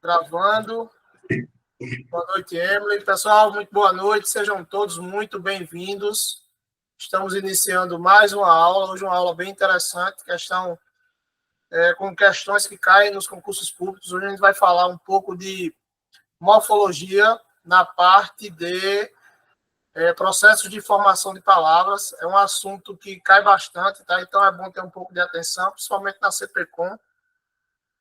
Gravando. Boa noite, Emily. Pessoal, muito boa noite. Sejam todos muito bem-vindos. Estamos iniciando mais uma aula. Hoje uma aula bem interessante, com questões que caem nos concursos públicos. Hoje a gente vai falar um pouco de morfologia na parte de processos de formação de palavras. É um assunto que cai bastante, tá? Então é bom ter um pouco de atenção, principalmente na CPCOM.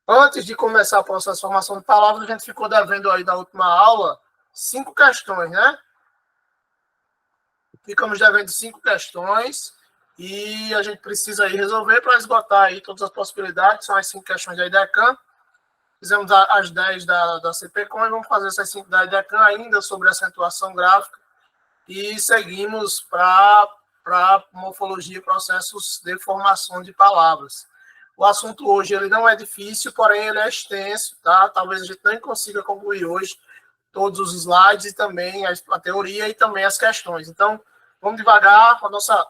Antes de começar o processo de formação de palavras, a gente ficou devendo aí da última aula 5 questões, né? Ficamos devendo 5 questões e a gente precisa aí resolver para esgotar aí todas as possibilidades. São as 5 questões da IDECAM. Fizemos as 10 da CPCOM e vamos fazer essas 5 da IDECAM ainda sobre acentuação gráfica e seguimos para morfologia e processos de formação de palavras. O assunto hoje ele não é difícil, porém ele é extenso, tá? Talvez a gente nem consiga concluir hoje todos os slides e também a teoria e também as questões. Então, vamos devagar com a nossa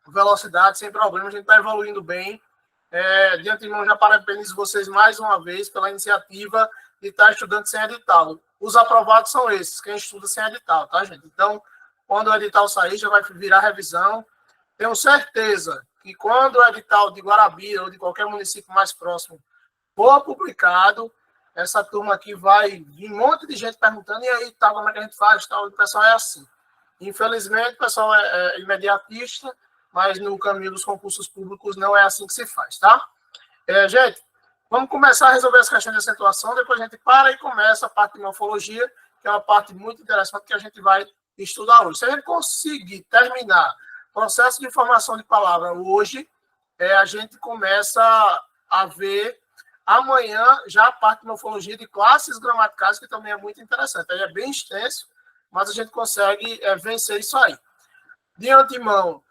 velocidade, sem problema, a gente está evoluindo bem. De antemão, já parabenizo vocês mais uma vez pela iniciativa de estar estudando sem edital. Os aprovados são esses, quem estuda sem edital, tá, gente? Então, quando o edital sair, já vai virar revisão. Tenho certeza que quando o edital de Guarabira ou de qualquer município mais próximo for publicado, essa turma aqui vai vir um monte de gente perguntando, e aí, tá, como é que a gente faz? Tal? O pessoal é assim. Infelizmente, o pessoal é imediatista, mas no caminho dos concursos públicos não é assim que se faz, tá? Gente, vamos começar a resolver as questões de acentuação, depois a gente para e começa a parte de morfologia, que é uma parte muito interessante que a gente vai estudar hoje. Se a gente conseguir terminar processo de formação de palavra hoje, a gente começa a ver amanhã já a parte de morfologia de classes gramaticais, que também é muito interessante. Aí é bem extenso, mas a gente consegue vencer isso aí. De antemão,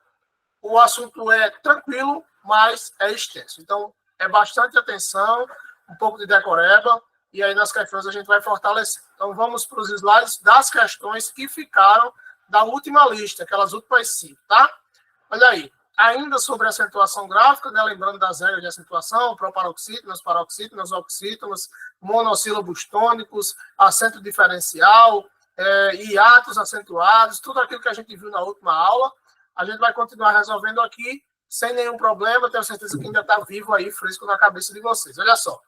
o assunto é tranquilo, mas é extenso. Então, é bastante atenção, um pouco de decoreba, e aí nas questões a gente vai fortalecer. Então, vamos para os slides das questões que ficaram da última lista, aquelas últimas 5, tá? Olha aí, ainda sobre acentuação gráfica, né, lembrando das regras de acentuação, proparoxítonas, paroxítonas, oxítonas, monossílabos tônicos, acento diferencial, hiatos acentuados, tudo aquilo que a gente viu na última aula, a gente vai continuar resolvendo aqui, sem nenhum problema, tenho certeza que ainda está vivo aí, fresco na cabeça de vocês. Olha só,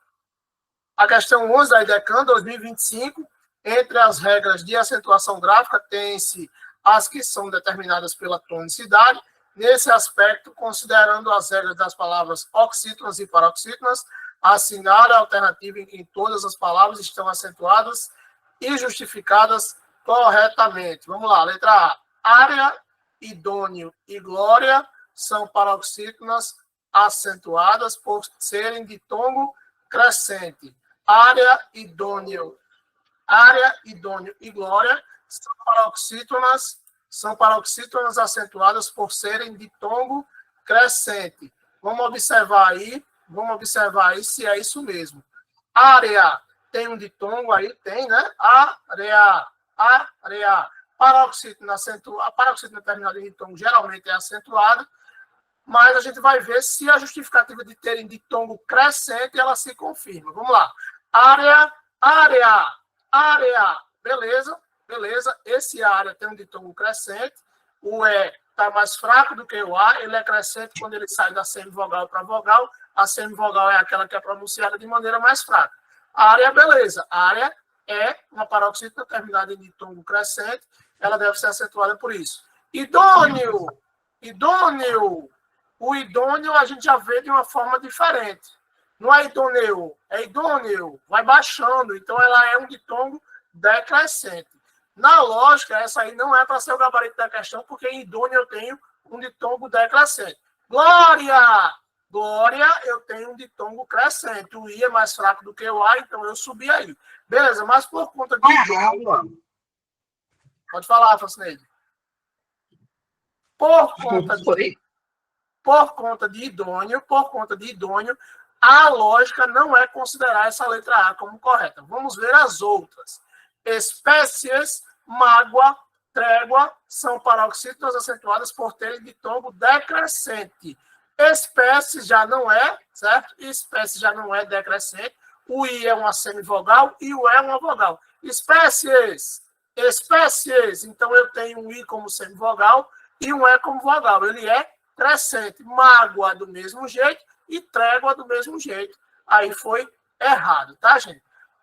a questão 11 da IDECAM 2025, entre as regras de acentuação gráfica, tem-se as que são determinadas pela tonicidade. Nesse aspecto, considerando as regras das palavras oxítonas e paroxítonas, assinar a alternativa em que todas as palavras estão acentuadas e justificadas corretamente. Vamos lá, letra A. Área, idôneo e glória são paroxítonas acentuadas por serem de tombo crescente. Área, idôneo e glória são paroxítonas acentuadas por serem de tombo crescente. Vamos observar aí se é isso mesmo. Área tem um ditongo aí, tem, né? Área. Paroxítona terminada em ditongo geralmente é acentuada, mas a gente vai ver se a justificativa de terem ditongo crescente ela se confirma. Vamos lá. Área. Beleza. Esse área tem um ditongo crescente. O E está mais fraco do que o A. Ele é crescente quando ele sai da semivogal para a vogal. A semivogal é aquela que é pronunciada de maneira mais fraca. Área, beleza. Área é uma paroxítona terminada em ditongo crescente. Ela deve ser acentuada por isso. Idôneo. O idôneo a gente já vê de uma forma diferente. Não é idôneo, é idôneo. Vai baixando. Então, ela é um ditongo decrescente. Na lógica, essa aí não é para ser o gabarito da questão, porque em idôneo eu tenho um ditongo decrescente. Glória, eu tenho um ditongo crescente. O I é mais fraco do que o A, então eu subi aí. Beleza, mas por conta de idôneo... Pode falar, Francineide. Por conta de idôneo, a lógica não é considerar essa letra A como correta. Vamos ver as outras. Espécies, mágoa, trégua, são paroxítonas acentuadas por terem ditongo decrescente. Espécies já não é, certo? Espécie já não é decrescente. o I é uma semivogal e o E é uma vogal. Espécies, espécies. Então, eu tenho um I como semivogal e um E como vogal. Ele é crescente. Mágoa do mesmo jeito e trégua do mesmo jeito. Aí foi errado, tá, gente?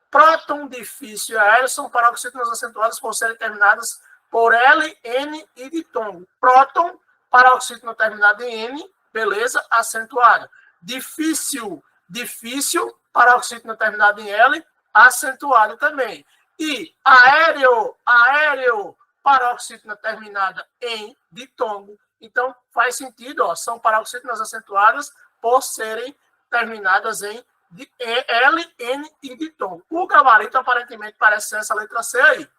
Próton, difícil e aéreo são paroxítonas acentuadas por serem terminadas por L, N e ditongo. Próton, paroxítona terminada em N, beleza, acentuada. Difícil, difícil, paroxítona terminada em L, acentuada também. E aéreo, aéreo, paroxítona terminada em ditongo. Então, faz sentido, ó, são paroxítonas acentuadas por serem terminadas em L, N e ditongo. O gabarito, aparentemente, parece ser essa letra C aí.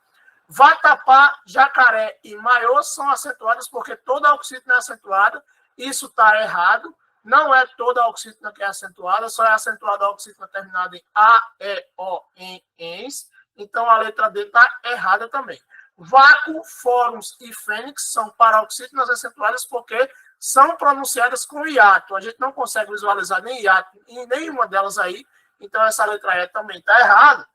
Vatapá, jacaré e maiô são acentuadas porque toda a oxítona é acentuada. Isso está errado. Não é toda a oxítona que é acentuada, só é acentuada a oxítona terminada em A, E, O, N, ENS. Então, a letra D está errada também. Vácuo, fórums e fênix são paroxítonas acentuadas porque são pronunciadas com hiato. A gente não consegue visualizar nem hiato em nenhuma delas aí. Então, essa letra E também está errada.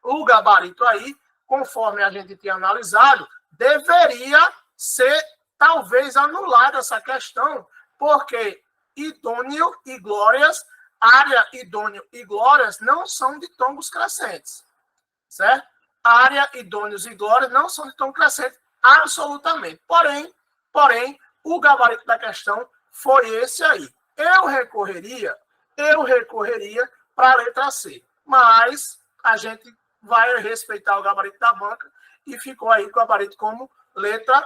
O gabarito aí, conforme a gente tinha analisado, deveria ser, talvez, anulada essa questão, porque idôneo e glórias, área, idôneo e glórias não são ditongos crescentes, certo? Área, idôneos e glórias não são ditongos crescentes, absolutamente. Porém, o gabarito da questão foi esse aí. Eu recorreria para a letra C, mas a gente vai respeitar o gabarito da banca e ficou aí o gabarito como letra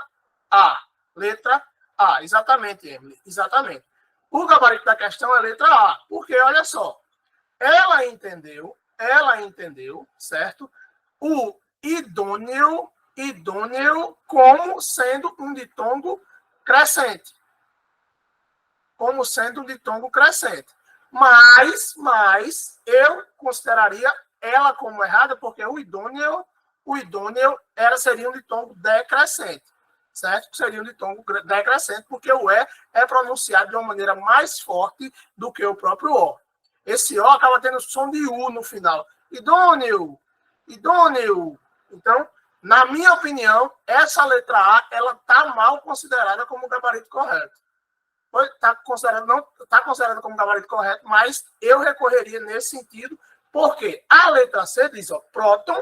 A. Letra A, exatamente, Emily, exatamente. O gabarito da questão é letra A, porque, olha só, ela entendeu, certo? O idôneo como sendo um ditongo crescente. Como sendo um ditongo crescente. Mas eu consideraria ela como errada, porque o idôneo seria um ditongo decrescente, certo? Seria um ditongo decrescente, porque o E é pronunciado de uma maneira mais forte do que o próprio O. Esse O acaba tendo som de U no final. Idôneo. Então, na minha opinião, essa letra A, ela está mal considerada como gabarito correto. Está considerada como gabarito correto, mas eu recorreria nesse sentido, porque a letra C diz, ó, próton,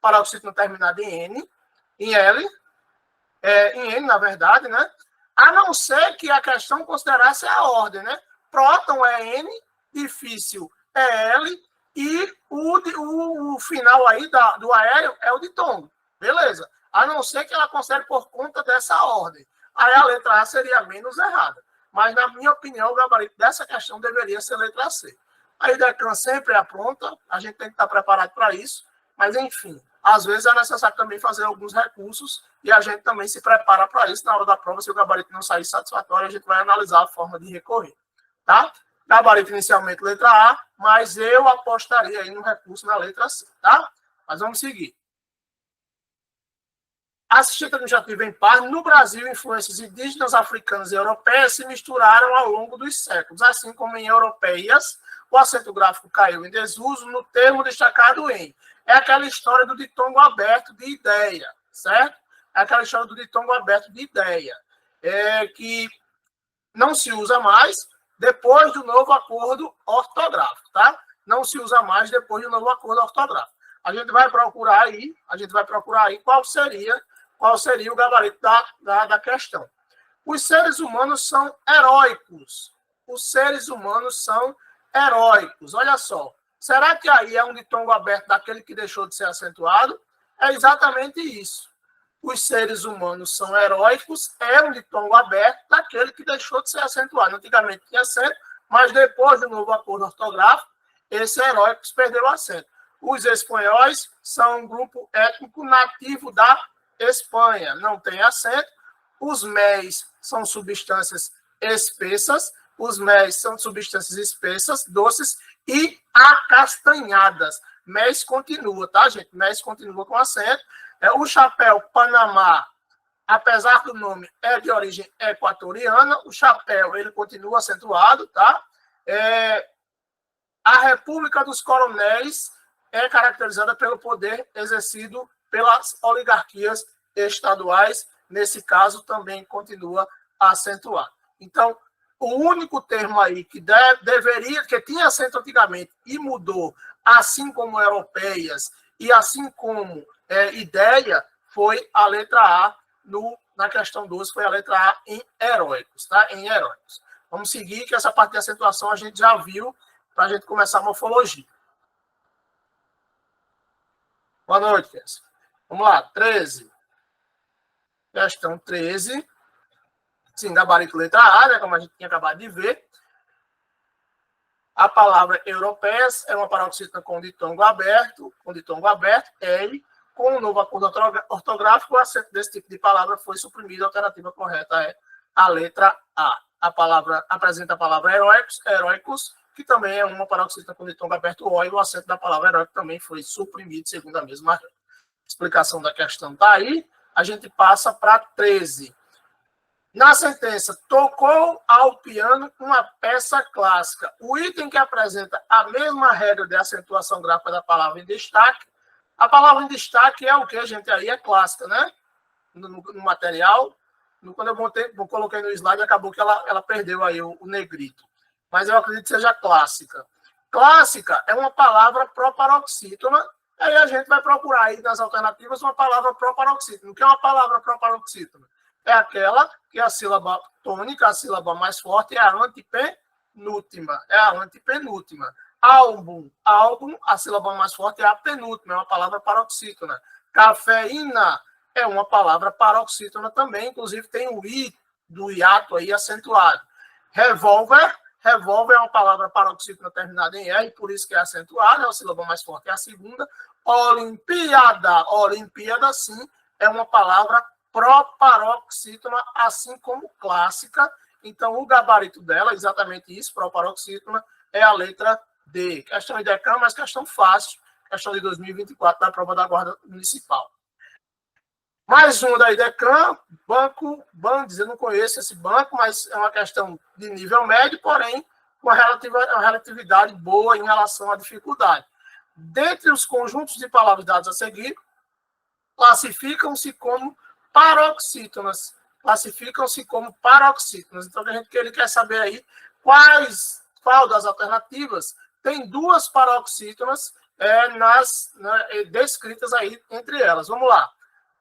paroxítona terminada em N, em L, em N, na verdade, né? A não ser que a questão considerasse a ordem, né? Próton é N, difícil é L, e o final aí do aéreo é o ditongo. Beleza. A não ser que ela considere por conta dessa ordem. Aí a letra A seria menos errada. Mas, na minha opinião, o gabarito dessa questão deveria ser letra C. A IDECAN sempre apronta, a gente tem que estar preparado para isso, mas, enfim, às vezes é necessário também fazer alguns recursos e a gente também se prepara para isso. Na hora da prova, se o gabarito não sair satisfatório, a gente vai analisar a forma de recorrer. Tá? Gabarito inicialmente letra A, mas eu apostaria aí no recurso na letra C. Tá? Mas vamos seguir. Assistente administrativo em par, no Brasil, influências indígenas, africanas e europeias se misturaram ao longo dos séculos. Assim como em europeias, o acento gráfico caiu em desuso no termo destacado em. É aquela história do ditongo aberto de ideia, certo? É aquela história do ditongo aberto de ideia, que não se usa mais depois do novo acordo ortográfico, tá? Não se usa mais depois do novo acordo ortográfico. A gente vai procurar aí qual seria o gabarito da questão. Os seres humanos são heróicos. Os seres humanos são heróicos. Olha só. Será que aí é um ditongo aberto daquele que deixou de ser acentuado? É exatamente isso. Os seres humanos são heróicos é um ditongo aberto daquele que deixou de ser acentuado. Antigamente tinha acento, mas depois do novo acordo ortográfico, esse heróicos perdeu o acento. Os espanhóis são um grupo étnico nativo da Espanha, não tem acento. Os MEs são substâncias espessas, doces e acastanhadas. MEs continua, tá, gente? MEs continua com acento. O chapéu Panamá, apesar do nome, é de origem equatoriana. O chapéu, ele continua acentuado, tá? A República dos Coronéis é caracterizada pelo poder exercido pelas oligarquias estaduais. Nesse caso, também continua acentuado. Então, o único termo aí que que tinha acento antigamente e mudou, assim como europeias e assim como ideia, foi a letra A na questão 12, foi a letra A em heróicos, tá? Em heróicos. Vamos seguir, que essa parte de acentuação a gente já viu, para a gente começar a morfologia. Boa noite, Kézia. Vamos lá, 13. Questão 13. Sim, gabarito letra A, né, como a gente tinha acabado de ver. A palavra europeias é uma paroxítona com ditongo aberto, L, com um novo acordo ortográfico, o acento desse tipo de palavra foi suprimido, a alternativa correta é a letra A. A palavra apresenta a palavra heróicos, que também é uma paroxítona com ditongo aberto O, e o acento da palavra heróico também foi suprimido, segundo a mesma regra. Explicação da questão está aí. A gente passa para 13. Na sentença, tocou ao piano uma peça clássica. O item que apresenta a mesma regra de acentuação gráfica da palavra em destaque. A palavra em destaque é o que, gente? Aí é clássica, né? No material. Quando eu coloquei no slide, acabou que ela perdeu aí o negrito. Mas eu acredito que seja clássica. Clássica é uma palavra proparoxítona. Aí a gente vai procurar aí nas alternativas uma palavra proparoxítona. O que é uma palavra proparoxítona? É aquela que a sílaba tônica, a sílaba mais forte, é a antepenúltima. Álbum, a sílaba mais forte é a penúltima, é uma palavra paroxítona. Cafeína é uma palavra paroxítona também, inclusive tem o I do hiato aí acentuado. Revólver é uma palavra paroxítona terminada em R, por isso que é acentuada, a sílaba mais forte é a segunda. Olimpíada, sim, é uma palavra proparoxítona, assim como clássica. Então, o gabarito dela, exatamente isso, proparoxítona, é a letra D. Questão IDECAM, mas questão fácil, questão de 2024 da prova da Guarda Municipal. Mais uma da IDECAM, banco, eu não conheço esse banco, mas é uma questão de nível médio, porém, com uma relatividade boa em relação à dificuldade. Dentre os conjuntos de palavras dados a seguir, classificam-se como paroxítonas. Então, o que ele quer saber aí, qual das alternativas tem duas paroxítonas descritas aí entre elas. Vamos lá.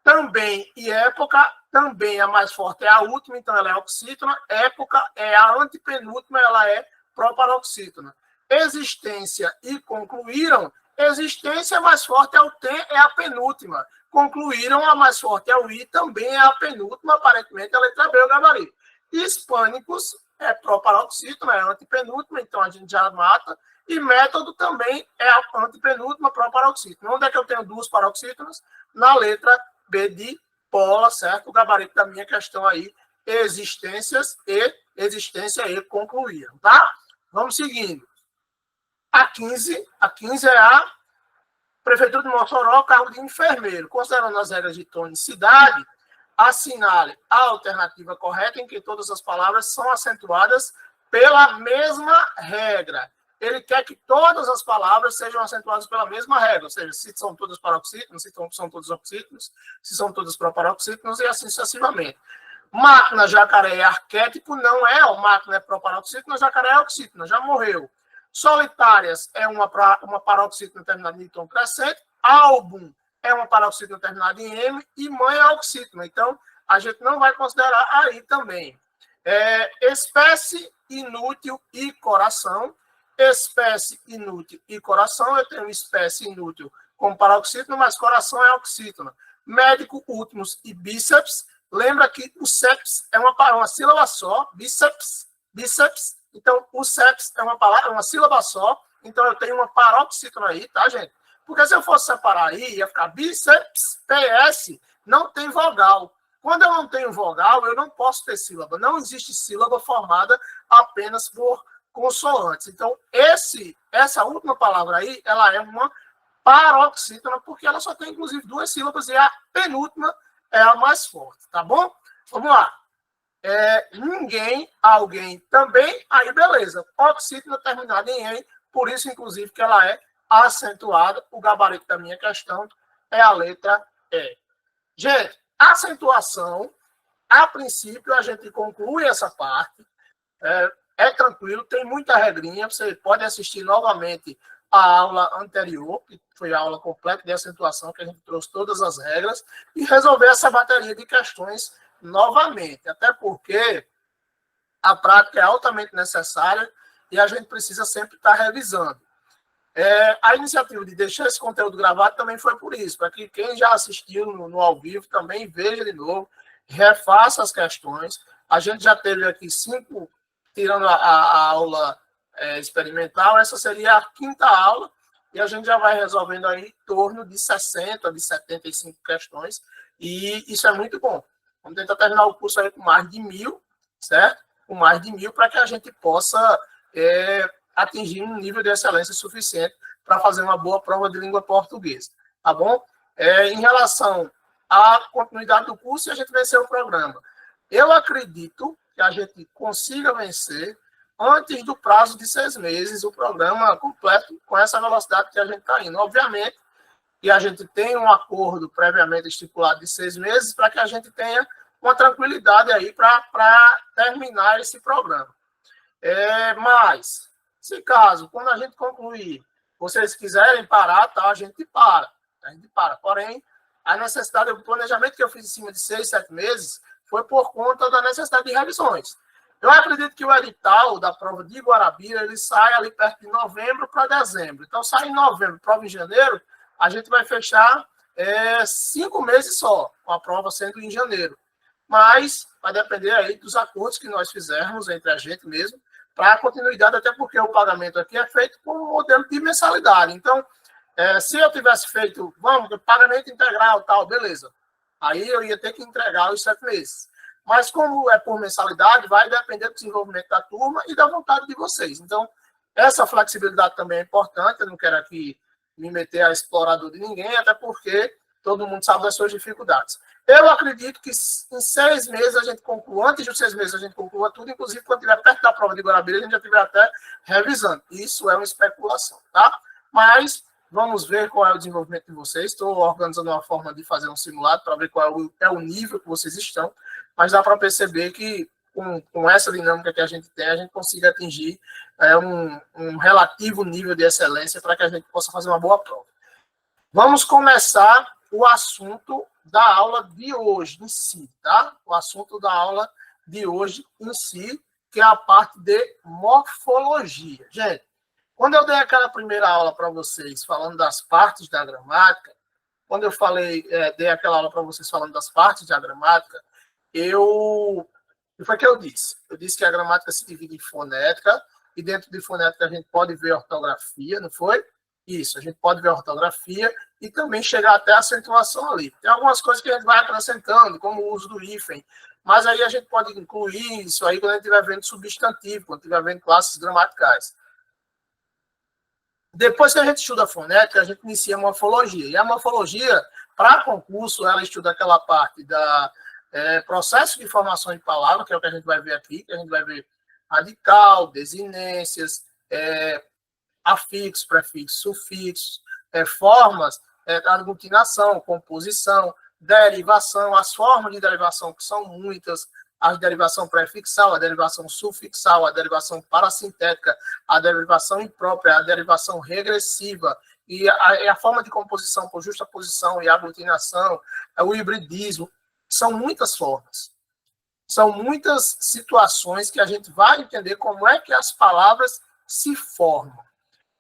Também e época, também a mais forte é a última, então ela é oxítona. Época é a antepenúltima, ela é proparoxítona. Existência e concluíram. Existência mais forte é a penúltima. Concluíram, a mais forte é o I, também é a penúltima, aparentemente a letra B, o gabarito. Hispânicos é proparoxítona, é a antepenúltima, então a gente já mata. E método também é a antepenúltima, proparoxítona. Onde é que eu tenho duas paroxítonas? Na letra B de bola, certo? O gabarito da minha questão aí, existência e concluíram, tá? Vamos seguindo. A 15 é a Prefeitura de Mossoró, cargo de enfermeiro. Considerando as regras de tonicidade, assinale a alternativa correta em que todas as palavras são acentuadas pela mesma regra. Ele quer que todas as palavras sejam acentuadas pela mesma regra, ou seja, se são todas paroxítonas, se são todas oxítonas, se são todas proparoxítonas e assim sucessivamente. Máquina, jacaré é arquétipo, não é, máquina é proparoxítona, jacaré é oxítona, já morreu. Solitárias é uma paroxítona terminada em tom crescente, álbum é uma paroxítona terminada em M e mãe é oxítona. Então, a gente não vai considerar aí também. Espécie, inútil e coração. Espécie, inútil e coração. Eu tenho espécie inútil como paroxítona, mas coração é oxítona. Médico, últimos e bíceps. Lembra que o seps é uma sílaba só, bíceps. Então, o seps é uma sílaba só. Então, eu tenho uma paroxítona aí, tá, gente? Porque se eu fosse separar aí, ia ficar bíceps, PS, não tem vogal. Quando eu não tenho vogal, eu não posso ter sílaba. Não existe sílaba formada apenas por consoantes. Então, essa última palavra aí, ela é uma paroxítona, porque ela só tem, inclusive, duas sílabas e a penúltima é a mais forte, tá bom? Vamos lá. Ninguém, alguém também, aí beleza. Oxítona terminada em N, por isso, inclusive, que ela é acentuada. O gabarito da minha questão é a letra E. Gente, acentuação, a princípio, a gente conclui essa parte. É tranquilo, tem muita regrinha. Você pode assistir novamente a aula anterior, que foi a aula completa de acentuação, que a gente trouxe todas as regras, e resolver essa bateria de questões novamente. Até porque a prática é altamente necessária e a gente precisa sempre estar revisando. A iniciativa de deixar esse conteúdo gravado também foi por isso, para que quem já assistiu no ao vivo também veja de novo, refaça as questões. A gente já teve aqui 5, tirando a aula experimental, essa seria a 5ª aula, e a gente já vai resolvendo aí em torno de 60, de 75 questões, e isso é muito bom. Vamos tentar terminar o curso aí com mais de 1.000, certo? Com mais de 1.000, para que a gente possa atingir um nível de excelência suficiente para fazer uma boa prova de língua portuguesa, tá bom? Em relação à continuidade do curso, a gente vencer o programa. Eu acredito que a gente consiga vencer antes do prazo de 6 meses o programa completo com essa velocidade que a gente está indo. Obviamente que a gente tem um acordo previamente estipulado de 6 meses para que a gente tenha uma tranquilidade aí para terminar esse programa. Mas, se caso, quando a gente concluir, vocês quiserem parar, tá, a gente para. Porém, a necessidade do planejamento que eu fiz em cima de 6, 7 meses foi por conta da necessidade de revisões. Eu acredito que o edital da prova de Guarabira, ele sai ali perto de novembro para dezembro. Então, sai em novembro, prova em janeiro, a gente vai fechar 5 meses só, com a prova sendo em janeiro. Mas vai depender aí dos acordos que nós fizermos entre a gente mesmo, para a continuidade, até porque o pagamento aqui é feito com um modelo de mensalidade. Então, se eu tivesse feito, pagamento integral, tal, beleza. Aí eu ia ter que entregar os 7 meses. Mas como é por mensalidade, vai depender do desenvolvimento da turma e da vontade de vocês. Então, essa flexibilidade também é importante. Eu não quero aqui me meter a explorador de ninguém, até porque todo mundo sabe das suas dificuldades. Eu acredito que em 6 meses a gente conclua, antes de 6 meses a gente conclua tudo, inclusive quando estiver perto da prova de Guarabira, a gente já estiver até revisando. Isso é uma especulação, tá? Mas vamos ver qual é o desenvolvimento de vocês. Estou organizando uma forma de fazer um simulado para ver qual é o nível que vocês estão, mas dá para perceber que com essa dinâmica que a gente tem, a gente consiga atingir um relativo nível de excelência para que a gente possa fazer uma boa prova. Vamos começar o assunto da aula de hoje em si, tá? O assunto da aula de hoje em si, que é a parte de morfologia. Gente, quando eu dei aquela primeira aula para vocês falando das partes da gramática, quando eu dei aquela aula para vocês falando das partes da gramática, o que foi que eu disse? Eu disse que a gramática se divide em fonética, e dentro de fonética a gente pode ver ortografia, não foi? Isso, a gente pode ver a ortografia e também chegar até a acentuação ali. Tem algumas coisas que a gente vai acrescentando, como o uso do hífen, mas aí a gente pode incluir isso aí quando a gente estiver vendo substantivo, quando estiver vendo classes gramaticais. Depois que a gente estuda a fonética, a gente inicia a morfologia. E a morfologia, para concurso, ela estuda aquela parte da processo de formação de palavra, que é o que a gente vai ver aqui, que a gente vai ver radical, desinências, afixos, prefixos, sufixos, formas, aglutinação, composição, derivação, as formas de derivação, que são muitas, a derivação prefixal, a derivação sufixal, a derivação parasintética, a derivação imprópria, a derivação regressiva, e a forma de composição por justaposição e aglutinação, o hibridismo, são muitas formas. São muitas situações que a gente vai entender como é que as palavras se formam.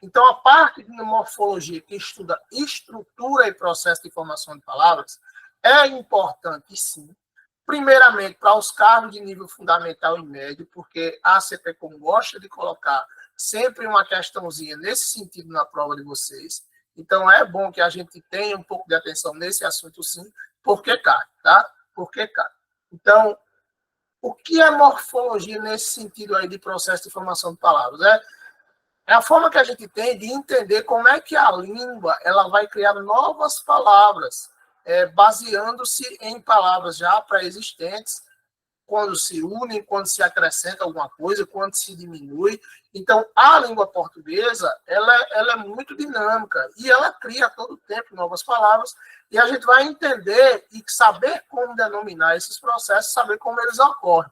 Então, a parte de morfologia que estuda estrutura e processo de formação de palavras é importante, sim. Primeiramente, para os cargos de nível fundamental e médio, porque a CPCom gosta de colocar sempre uma questãozinha nesse sentido na prova de vocês. Então, é bom que a gente tenha um pouco de atenção nesse assunto, sim, porque cai, tá? Porque cai. Então, o que é morfologia nesse sentido aí de processo de formação de palavras? É a forma que a gente tem de entender como é que a língua ela vai criar novas palavras, baseando-se em palavras já pré-existentes, quando se unem, quando se acrescenta alguma coisa, quando se diminui. Então, a língua portuguesa, ela é muito dinâmica e ela cria a todo tempo novas palavras e a gente vai entender e saber como denominar esses processos, saber como eles ocorrem.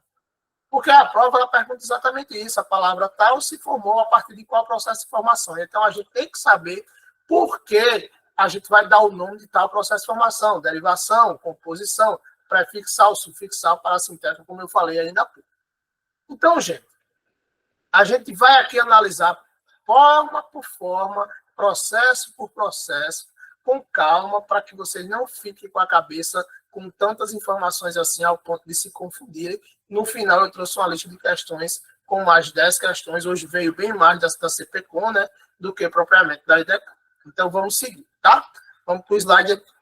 Porque a prova ela pergunta exatamente isso, a palavra tal se formou a partir de qual processo de formação. Então, a gente tem que saber por que a gente vai dar o nome de tal processo de formação, derivação, composição, prefixal, sufixal, parassintético, como eu falei ainda há pouco. Então, gente, a gente vai aqui analisar forma por forma, processo por processo, com calma, para que vocês não fiquem com a cabeça com tantas informações assim, ao ponto de se confundirem. No final, eu trouxe uma lista de questões com mais 10 questões. Hoje veio bem mais da CPCOM, né, do que propriamente da IDEC. Então, vamos seguir, tá? Vamos para o slide aqui.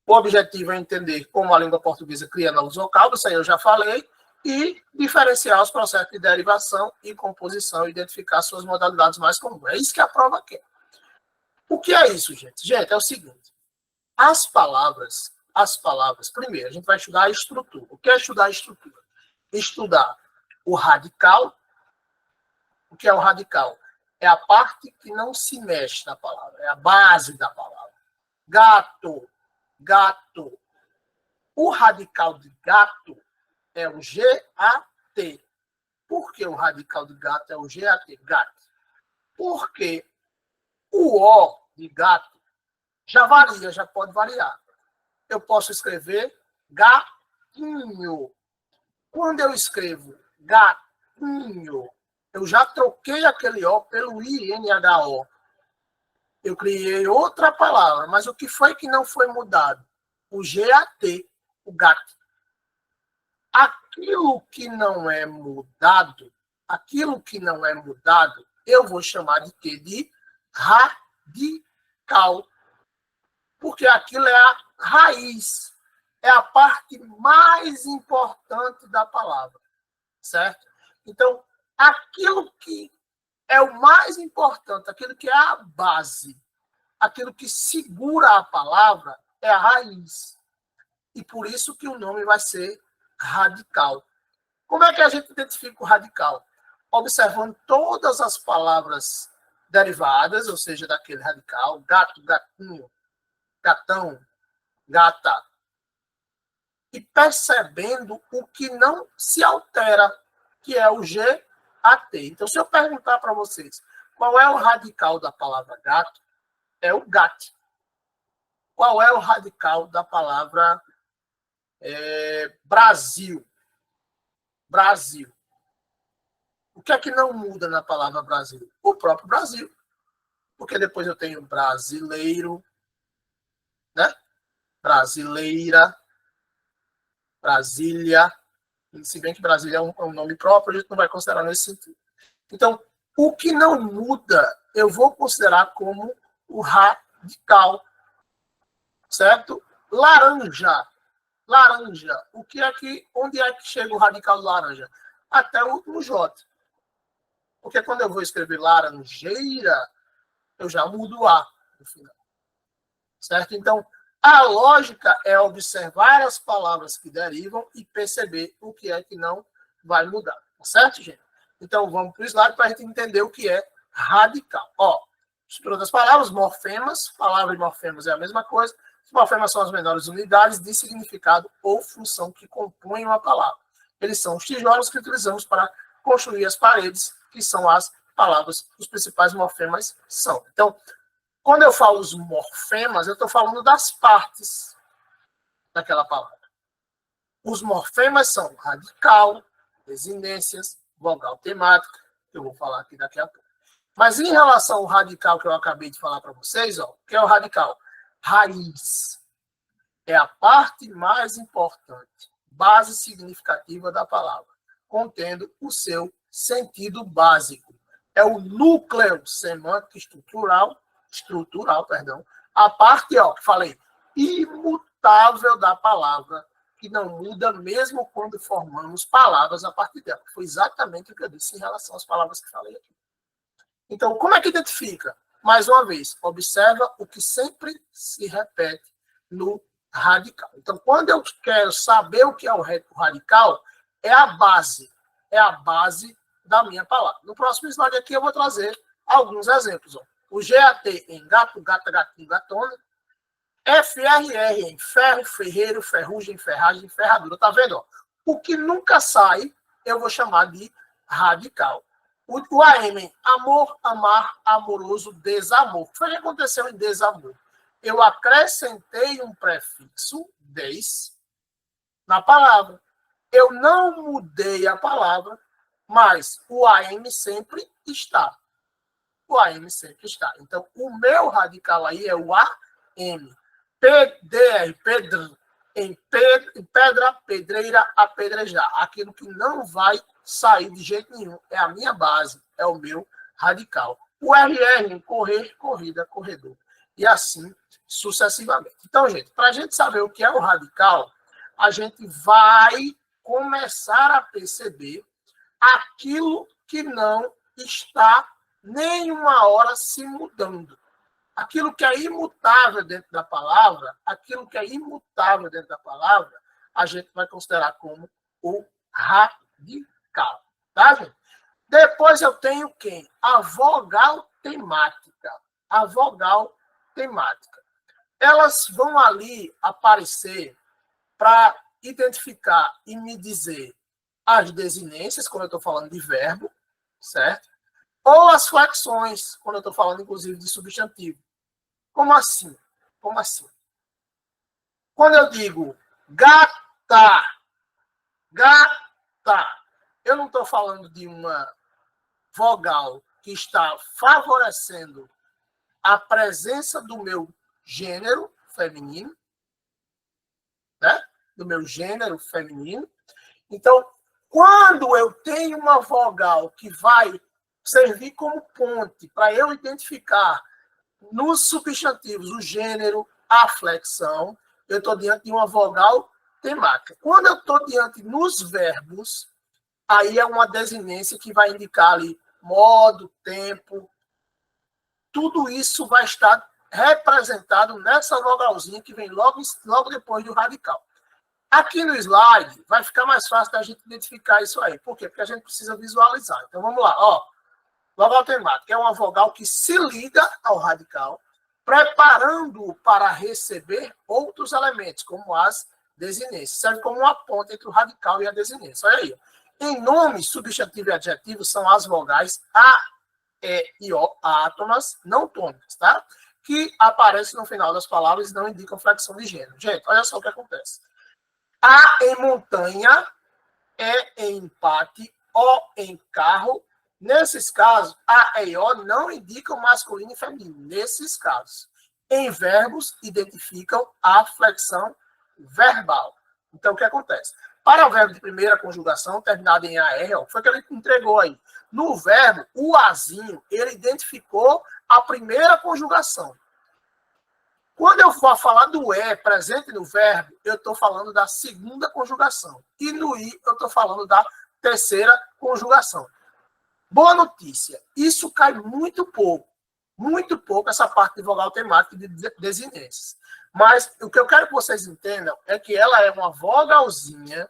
O objetivo é entender como a língua portuguesa cria novos vocábulos, isso aí eu já falei, e diferenciar os processos de derivação e composição, identificar suas modalidades mais comuns. É isso que a prova quer. O que é isso, gente? Gente, é o seguinte. As palavras, primeiro, a gente vai estudar a estrutura. O que é estudar a estrutura? Estudar o radical. O que é o radical? É a parte que não se mexe na palavra, é a base da palavra. Gato, gato. O radical de gato é o GAT. Por que o radical de gato é o GAT? Gato. Porque o O de gato já varia, já pode variar. Eu posso escrever gatinho. Quando eu escrevo gatinho, eu já troquei aquele O pelo INHO. Eu criei outra palavra, mas o que foi que não foi mudado? O GAT, o gato. Aquilo que não é mudado, eu vou chamar de quê? De radical. Porque aquilo é a raiz, é a parte mais importante da palavra, certo? Então, aquilo que é o mais importante, aquilo que é a base, aquilo que segura a palavra é a raiz. E por isso que o nome vai ser radical. Como é que a gente identifica o radical? Observando todas as palavras derivadas, ou seja, daquele radical, gato, gatinho, gatão, gata, e percebendo o que não se altera, que é o GAT. Então, se eu perguntar para vocês qual é o radical da palavra gato, é o GAT. Qual é o radical da palavra Brasil? Brasil. O que é que não muda na palavra Brasil? O próprio Brasil. Porque depois eu tenho brasileiro, né? Brasileira, Brasília. Se bem que Brasília é um nome próprio, a gente não vai considerar nesse sentido. Então, o que não muda, eu vou considerar como o radical. Certo? Laranja. Laranja. Onde é que chega o radical de laranja? Até o último J. Porque quando eu vou escrever laranjeira, eu já mudo o A no final. Certo? Então, a lógica é observar as palavras que derivam e perceber o que é que não vai mudar. Tá certo, gente? Então, vamos para o slide para a gente entender o que é radical. Ó, estrutura das palavras, morfemas. Palavra e morfemas é a mesma coisa. Os morfemas são as menores unidades de significado ou função que compõem uma palavra. Eles são os tijolos que utilizamos para construir as paredes, que são as palavras. Os principais morfemas são. Então, quando eu falo os morfemas, eu estou falando das partes daquela palavra. Os morfemas são radical, desinências, vogal temática, que eu vou falar aqui daqui a pouco. Mas em relação ao radical que eu acabei de falar para vocês, ó, o que é o radical? Raiz. É a parte mais importante, base significativa da palavra, contendo o seu sentido básico. É o núcleo semântico estrutural, a parte, ó, que falei, imutável da palavra, que não muda mesmo quando formamos palavras a partir dela. Foi exatamente o que eu disse em relação às palavras que falei aqui. Então, como é que identifica? Mais uma vez, observa o que sempre se repete no radical. Então, quando eu quero saber o que é o radical, é a base da minha palavra. No próximo slide aqui eu vou trazer alguns exemplos. Ó. O GAT em gato, gata, gatinho, gatona. FRR em ferro, ferreiro, ferrugem, ferragem, ferradura. Tá vendo? Ó? O que nunca sai, eu vou chamar de radical. O AM em amor, amar, amoroso, desamor. O que foi que aconteceu em desamor? Eu acrescentei um prefixo, des, na palavra. Eu não mudei a palavra, mas o AM sempre está. O AM sempre está. Então, o meu radical aí é o AM. PDR, pedra, em pedra, pedreira, apedrejar. Aquilo que não vai sair de jeito nenhum. É a minha base, é o meu radical. O RR em correr, corrida, corredor. E assim sucessivamente. Então, gente, para a gente saber o que é o radical, a gente vai começar a perceber aquilo que não está nenhuma hora se mudando. Aquilo que é imutável dentro da palavra, a gente vai considerar como o radical. Tá, gente? Depois eu tenho quem? A vogal temática. A vogal temática. Elas vão ali aparecer para identificar e me dizer as desinências, quando eu estou falando de verbo, certo? Ou as flexões, quando eu estou falando, inclusive, de substantivo. Como assim? Como assim? Quando eu digo gata, eu não estou falando de uma vogal que está favorecendo a presença do meu gênero feminino, né? Do meu gênero feminino. Então, quando eu tenho uma vogal que vai servir como ponte para eu identificar nos substantivos o gênero, a flexão, eu estou diante de uma vogal temática. Quando eu estou diante nos verbos, aí é uma desinência que vai indicar ali modo, tempo. Tudo isso vai estar representado nessa vogalzinha que vem logo depois do radical. Aqui no slide vai ficar mais fácil da gente identificar isso aí. Por quê? Porque a gente precisa visualizar. Então vamos lá. Ó, vogal temática é uma vogal que se liga ao radical, preparando-o para receber outros elementos, como as desinências. Serve como uma ponte entre o radical e a desinência. Olha aí. Em nome, substantivo e adjetivo são as vogais A, E e O, átonas não tônicas, tá? Que aparecem no final das palavras e não indicam flexão de gênero. Gente, olha só o que acontece. A em montanha, E em empate, O em carro. Nesses casos, A e O não indicam masculino e feminino. Nesses casos, em verbos, identificam a flexão verbal. Então, o que acontece? Para o verbo de primeira conjugação, terminado em AR, ó, foi o que ele entregou aí. No verbo, o azinho, ele identificou a primeira conjugação. Quando eu for falar do E presente no verbo, eu estou falando da segunda conjugação. E no I, eu estou falando da terceira conjugação. Boa notícia, isso cai muito pouco essa parte de vogal temática de desinências. Mas o que eu quero que vocês entendam é que ela é uma vogalzinha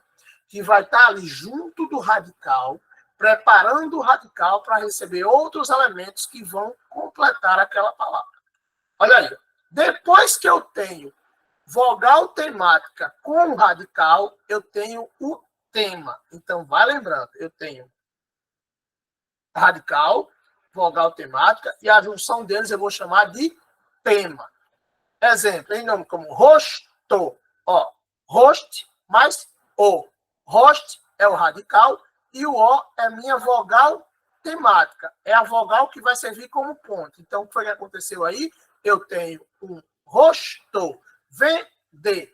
que vai estar ali junto do radical, preparando o radical para receber outros elementos que vão completar aquela palavra. Olha aí, depois que eu tenho vogal temática com radical, eu tenho o tema. Então, vai lembrando, eu tenho radical, vogal temática, e a junção deles eu vou chamar de tema. Exemplo, em nome como rosto. Ó, host mais o. Host é o radical e o O é minha vogal temática. É a vogal que vai servir como ponto. Então, o que foi que aconteceu aí? Eu tenho um rosto, vender,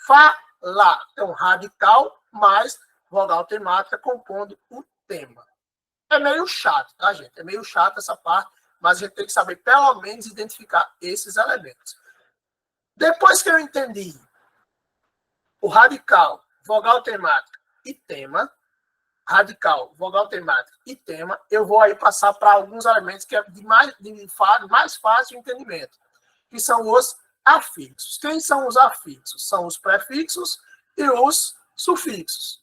falar. Então, radical mais vogal temática compondo o tema. É meio chato, tá, gente? É meio chato essa parte, mas a gente tem que saber, pelo menos, identificar esses elementos. Depois que eu entendi o radical, vogal temática e tema, radical, vogal temática e tema, eu vou aí passar para alguns elementos que é de mais fácil entendimento, que são os afixos. Quem são os afixos? São os prefixos e os sufixos.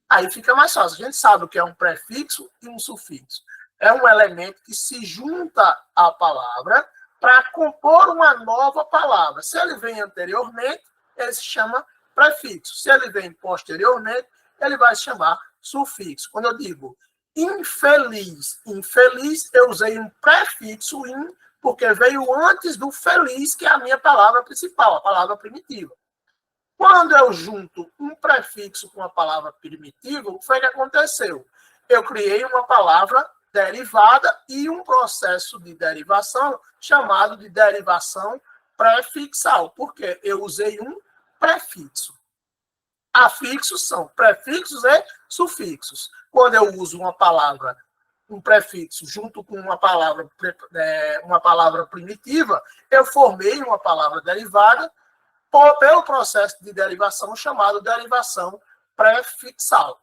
Aí fica mais fácil. A gente sabe o que é um prefixo e um sufixo. É um elemento que se junta à palavra para compor uma nova palavra. Se ele vem anteriormente, ele se chama prefixo. Se ele vem posteriormente, ele vai se chamar sufixo. Quando eu digo infeliz, infeliz, eu usei um prefixo in, porque veio antes do feliz, que é a minha palavra principal, a palavra primitiva. Quando eu junto um prefixo com a palavra primitiva, o que foi que aconteceu? Eu criei uma palavra derivada e um processo de derivação chamado de derivação prefixal, porque eu usei um prefixo. Afixos são prefixos e sufixos. Quando eu uso uma palavra, um prefixo, junto com uma palavra primitiva, eu formei uma palavra derivada pelo processo de derivação chamado derivação prefixal.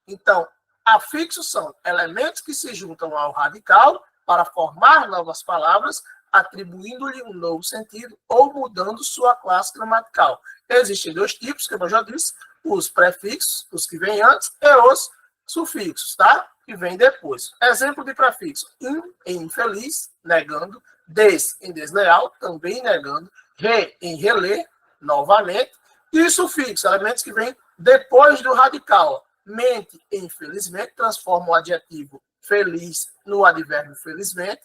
Então, afixos são elementos que se juntam ao radical para formar novas palavras, atribuindo-lhe um novo sentido ou mudando sua classe gramatical. Existem dois tipos, como eu já disse, os prefixos, os que vêm antes, e os sufixos, tá? Que vêm depois. Exemplo de prefixo: in, em infeliz, negando; des, em desleal, também negando; re, em reler, novamente; e sufixo, elementos que vêm depois do radical. Mente, infelizmente, transforma o adjetivo feliz no advérbio felizmente.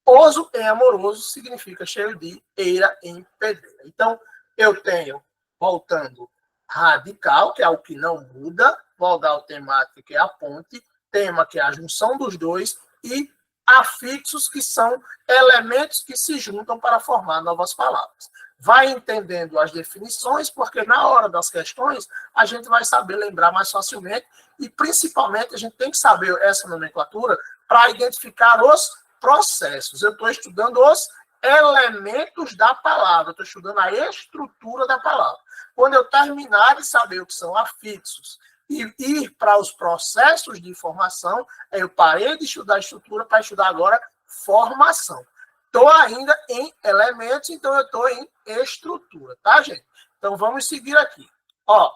Oso em amoroso significa cheio de, eira em pedreira. Então, eu tenho, voltando, radical, que é o que não muda; vogal temática, que é a ponte; tema, que é a junção dos dois; e afixos, que são elementos que se juntam para formar novas palavras. Vai entendendo as definições, porque na hora das questões a gente vai saber lembrar mais facilmente e, principalmente, a gente tem que saber essa nomenclatura para identificar os processos. Eu estou estudando os elementos da palavra, estou estudando a estrutura da palavra. Quando eu terminar de saber o que são afixos e ir para os processos de formação, eu parei de estudar estrutura para estudar agora formação. Estou ainda em elementos, então eu estou em estrutura, tá, gente? Então vamos seguir aqui. Ó,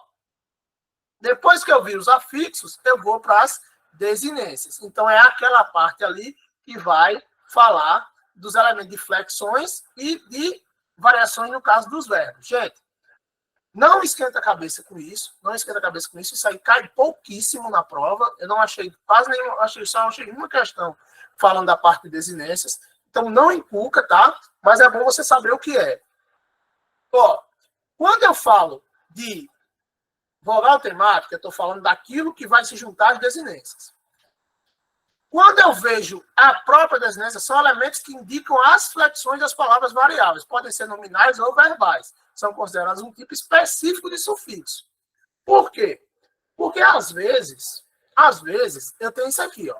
depois que eu vi os afixos, eu vou para as desinências. Então é aquela parte ali que vai falar dos elementos de flexões e de variações no caso dos verbos. Gente, não esquenta a cabeça com isso, não esquenta a cabeça com isso. Isso aí cai pouquíssimo na prova. Eu não achei quase nenhuma, só achei uma questão falando da parte de desinências. Então, não inculca, tá? Mas é bom você saber o que é. Ó, quando eu falo de vogal temática, eu estou falando daquilo que vai se juntar às desinências. Quando eu vejo a própria desinência, são elementos que indicam as flexões das palavras variáveis. Podem ser nominais ou verbais. São considerados um tipo específico de sufixo. Por quê? Porque, às vezes, eu tenho isso aqui, ó.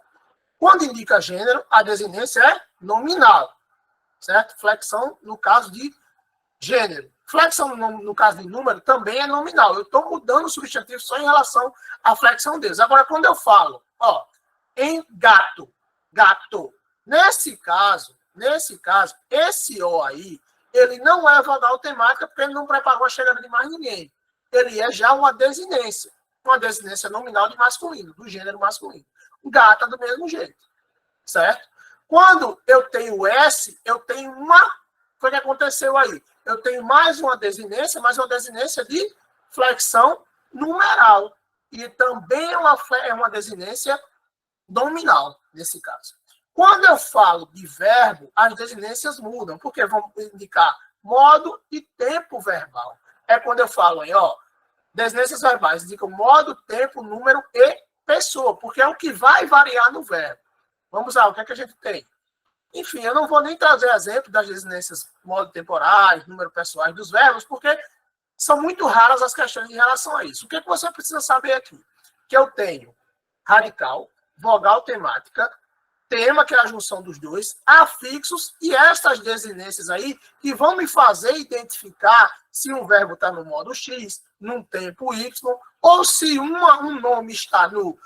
Quando indica gênero, a desinência é nominal, certo? Flexão no caso de gênero. Flexão no caso de número também é nominal. Eu estou mudando o substantivo só em relação à flexão deles. Agora, quando eu falo, ó, em gato, gato, nesse caso, esse O aí, ele não é vogal temática porque ele não preparou a chegada de mais ninguém. Ele é já uma desinência nominal de masculino, do gênero masculino. Gata do mesmo jeito, certo? Quando eu tenho S, eu tenho uma... O que aconteceu aí? Eu tenho mais uma desinência, de flexão numeral. E também é uma desinência nominal, nesse caso. Quando eu falo de verbo, as desinências mudam, porque vão indicar modo e tempo verbal. É quando eu falo em, ó, desinências verbais, indicam modo, tempo, número e pessoa, porque é o que vai variar no verbo. Vamos lá, o que é que a gente tem? Enfim, eu não vou nem trazer exemplo das desinências modo temporais, número pessoais dos verbos, porque são muito raras as questões em relação a isso. O que é que você precisa saber aqui? Que eu tenho radical, vogal temática, tema, que é a junção dos dois, afixos e estas desinências aí que vão me fazer identificar se um verbo está no modo X, num tempo Y, ou se um nome está no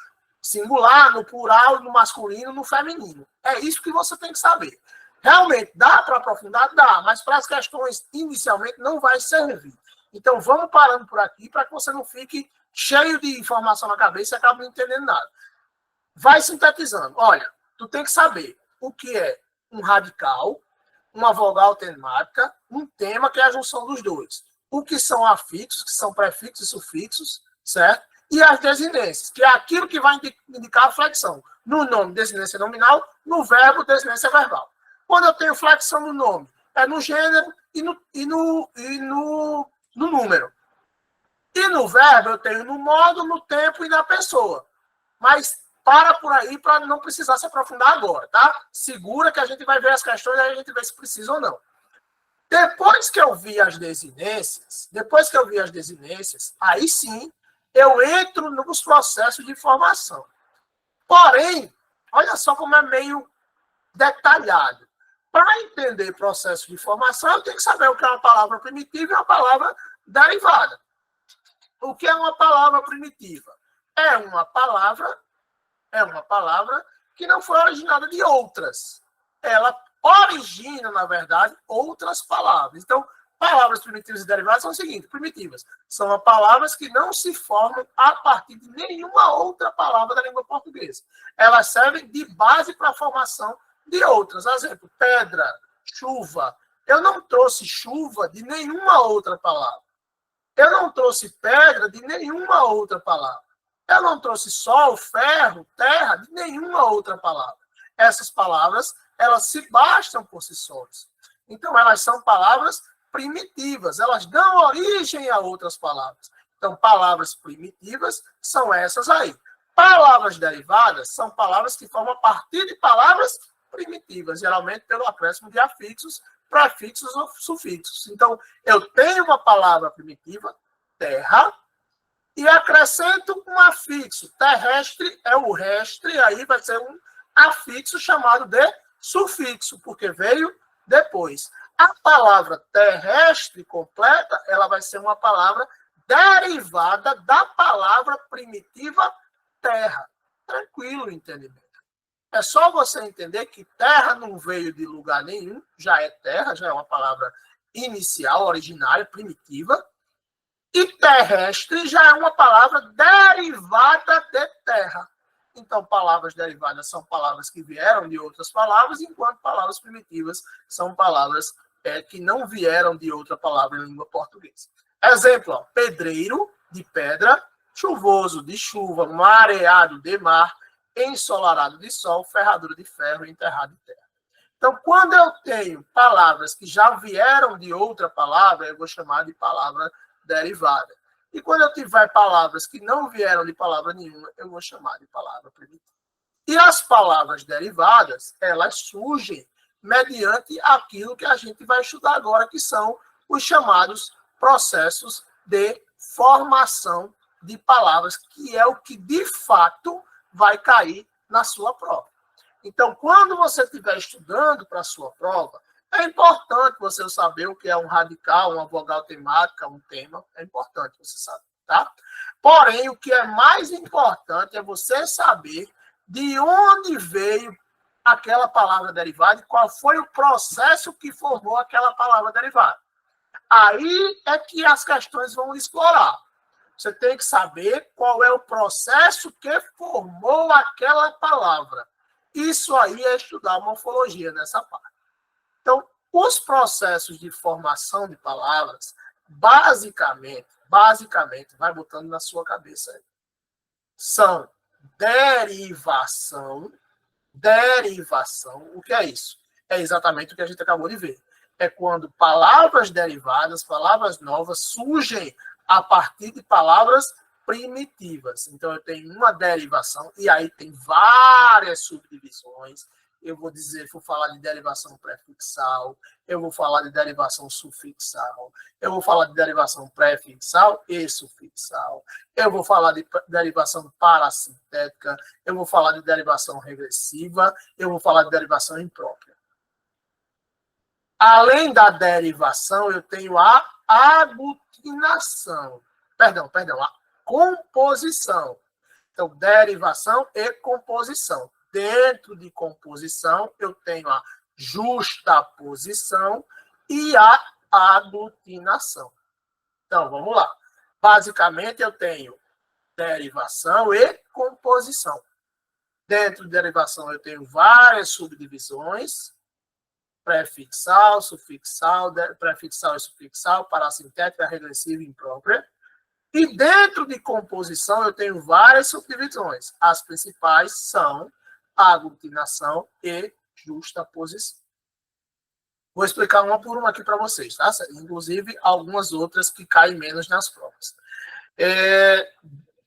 singular, no plural, no masculino, no feminino. É isso que você tem que saber. Realmente, dá para aprofundar? Dá, mas para as questões inicialmente não vai servir. Então, vamos parando por aqui para que você não fique cheio de informação na cabeça e acabe não entendendo nada. Vai sintetizando. Olha, tu tem que saber o que é um radical, uma vogal temática, um tema que é a junção dos dois. O que são afixos, que são prefixos e sufixos, certo? E as desinências, que é aquilo que vai indicar a flexão. No nome, desinência nominal, no verbo, desinência verbal. Quando eu tenho flexão no nome, é no gênero e no número. E no verbo, eu tenho no modo, no tempo e na pessoa. Mas para por aí para não precisar se aprofundar agora, tá? Segura que a gente vai ver as questões e a gente vê se precisa ou não. Depois que eu vi as desinências, aí sim eu entro nos processos de formação. Porém, olha só como é meio detalhado. Para entender processo de formação, eu tenho que saber o que é uma palavra primitiva e uma palavra derivada. O que é uma palavra primitiva? É uma palavra que não foi originada de outras. Ela origina, na verdade, outras palavras. Então, palavras primitivas e derivadas são o seguinte: primitivas são palavras que não se formam a partir de nenhuma outra palavra da língua portuguesa. Elas servem de base para a formação de outras. Exemplo, pedra, chuva. Eu não trouxe chuva de nenhuma outra palavra. Eu não trouxe pedra de nenhuma outra palavra. Eu não trouxe sol, ferro, terra de nenhuma outra palavra. Essas palavras, elas se bastam por si sós. Então, elas são palavras primitivas. Elas dão origem a outras palavras. Então, palavras primitivas são essas aí. Palavras derivadas são palavras que formam a partir de palavras primitivas, geralmente pelo acréscimo de afixos, prefixos ou sufixos. Então, eu tenho uma palavra primitiva, terra, e acrescento um afixo. Terrestre é o restre, aí vai ser um afixo chamado de sufixo, porque veio depois. A palavra terrestre completa, ela vai ser uma palavra derivada da palavra primitiva terra. Tranquilo o entendimento. É só você entender que terra não veio de lugar nenhum, já é terra, já é uma palavra inicial, originária, primitiva. E terrestre já é uma palavra derivada de terra. Então, palavras derivadas são palavras que vieram de outras palavras, enquanto palavras primitivas são palavras que não vieram de outra palavra em língua portuguesa. Exemplo, ó, pedreiro, de pedra, chuvoso, de chuva, mareado, de mar, ensolarado de sol, ferradura de ferro, enterrado de terra. Então, quando eu tenho palavras que já vieram de outra palavra, eu vou chamar de palavra derivada. E quando eu tiver palavras que não vieram de palavra nenhuma, eu vou chamar de palavra primitiva. E as palavras derivadas, elas surgem mediante aquilo que a gente vai estudar agora, que são os chamados processos de formação de palavras, que é o que, de fato, vai cair na sua prova. Então, quando você estiver estudando para a sua prova, é importante você saber o que é um radical, uma vogal temática, um tema. É importante você saber, tá? Porém, o que é mais importante é você saber de onde veio aquela palavra derivada e qual foi o processo que formou aquela palavra derivada. Aí é que as questões vão explorar. Você tem que saber qual é o processo que formou aquela palavra. Isso aí é estudar morfologia nessa parte. Então, os processos de formação de palavras, basicamente, vai botando na sua cabeça aí, são derivação. O que é isso? É exatamente o que a gente acabou de ver. É quando palavras derivadas, palavras novas, surgem a partir de palavras primitivas. Então, eu tenho uma derivação, e aí tem várias subdivisões. Eu vou falar de derivação prefixal, eu vou falar de derivação sufixal, eu vou falar de derivação prefixal e sufixal, eu vou falar de derivação parasintética, eu vou falar de derivação regressiva, eu vou falar de derivação imprópria. Além da derivação, eu tenho a aglutinação. A composição. Então, derivação e composição. Dentro de composição, eu tenho a justaposição e a aglutinação. Então, vamos lá. Basicamente, eu tenho derivação e composição. Dentro de derivação, eu tenho várias subdivisões, prefixal, sufixal, prefixal e sufixal, parassintética, regressiva e imprópria. E dentro de composição, eu tenho várias subdivisões. As principais são a aglutinação e justaposição. Vou explicar uma por uma aqui para vocês, tá? Inclusive, algumas outras que caem menos nas provas.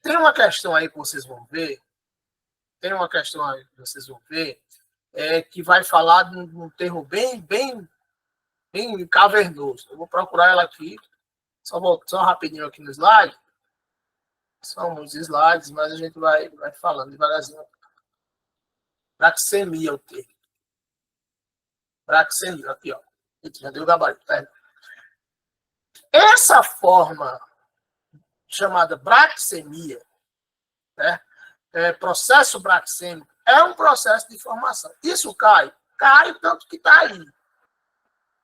Tem uma questão aí que vocês vão ver, que vai falar de um termo bem cavernoso. Eu vou procurar ela aqui, só rapidinho aqui no slide. São muitos slides, mas a gente vai falando devagarzinho. Braxemia, o termo. Braxemia, aqui, ó. Já deu o gabarito, tá? Essa forma chamada braxemia, né? Processo braxêmico, é um processo de formação. Isso cai tanto que está aí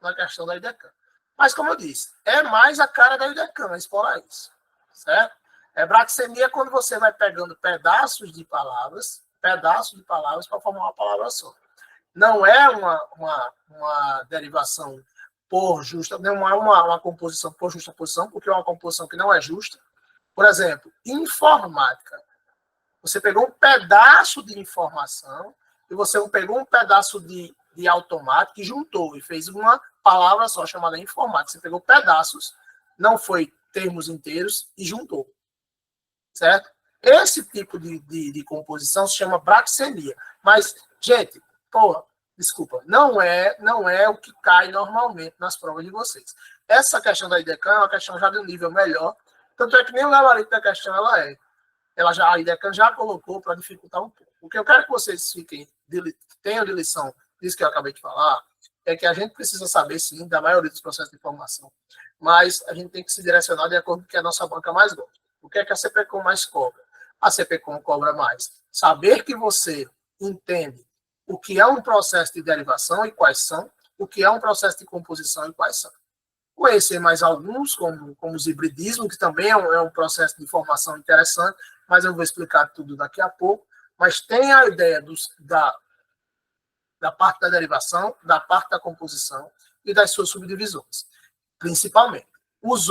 na questão da IDECAM. Mas, como eu disse, é mais a cara da IDECAM explorar isso, certo? Braxemia quando você vai pegando pedaços de palavras para formar uma palavra só. Não é uma derivação por justa, não é uma composição por justaposição, porque é uma composição que não é justa. Por exemplo, informática. Você pegou um pedaço de informação e você pegou um pedaço de automática e juntou e fez uma palavra só chamada informática. Você pegou pedaços, não foi termos inteiros e juntou. Certo? Esse tipo de composição se chama braxemia. Mas, gente, desculpa, não é o que cai normalmente nas provas de vocês. Essa questão da IDECAM é uma questão já de um nível melhor, tanto é que nem o gabarito da questão a IDECAM já colocou para dificultar um pouco. O que eu quero que vocês tenham de lição disso que eu acabei de falar, é que a gente precisa saber, sim, da maioria dos processos de informação, mas a gente tem que se direcionar de acordo com o que a nossa banca mais gosta. O que é que a CPCOM mais cobra? A CPCOM cobra mais saber que você entende o que é um processo de derivação e quais são, o que é um processo de composição e quais são. Conhecer mais alguns, como os hibridismos, que também é um processo de formação interessante, mas eu vou explicar tudo daqui a pouco. Mas tem a ideia da parte da derivação, da parte da composição e das suas subdivisões, principalmente. Os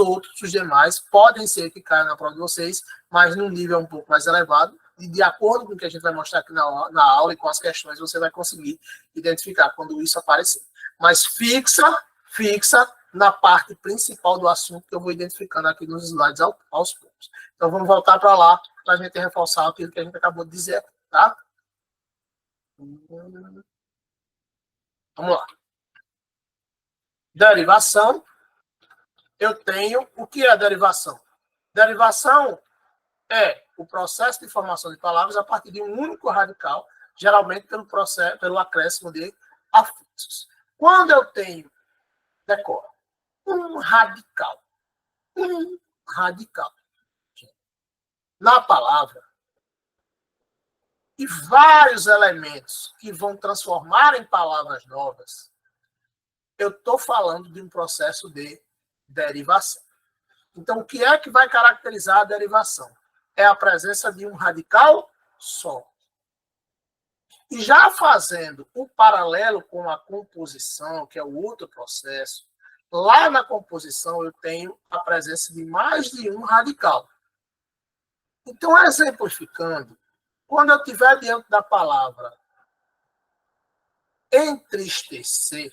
demais, podem ser que caiam na prova de vocês, mas num nível um pouco mais elevado, e de acordo com o que a gente vai mostrar aqui na aula e com as questões, você vai conseguir identificar quando isso aparecer. Mas fixa na parte principal do assunto que eu vou identificando aqui nos slides aos poucos. Então, vamos voltar para lá, para a gente reforçar aquilo que a gente acabou de dizer, tá? Vamos lá. Derivação. Eu tenho... O que é a derivação? Derivação é o processo de formação de palavras a partir de um único radical, geralmente pelo acréscimo de afixos. Quando eu tenho, decora, um radical, na palavra, e vários elementos que vão transformar em palavras novas, eu estou falando de um processo de derivação. Então, o que é que vai caracterizar a derivação? É a presença de um radical só. E já fazendo um paralelo com a composição, que é o outro processo, lá na composição eu tenho a presença de mais de um radical. Então, exemplificando, quando eu estiver diante da palavra entristecer,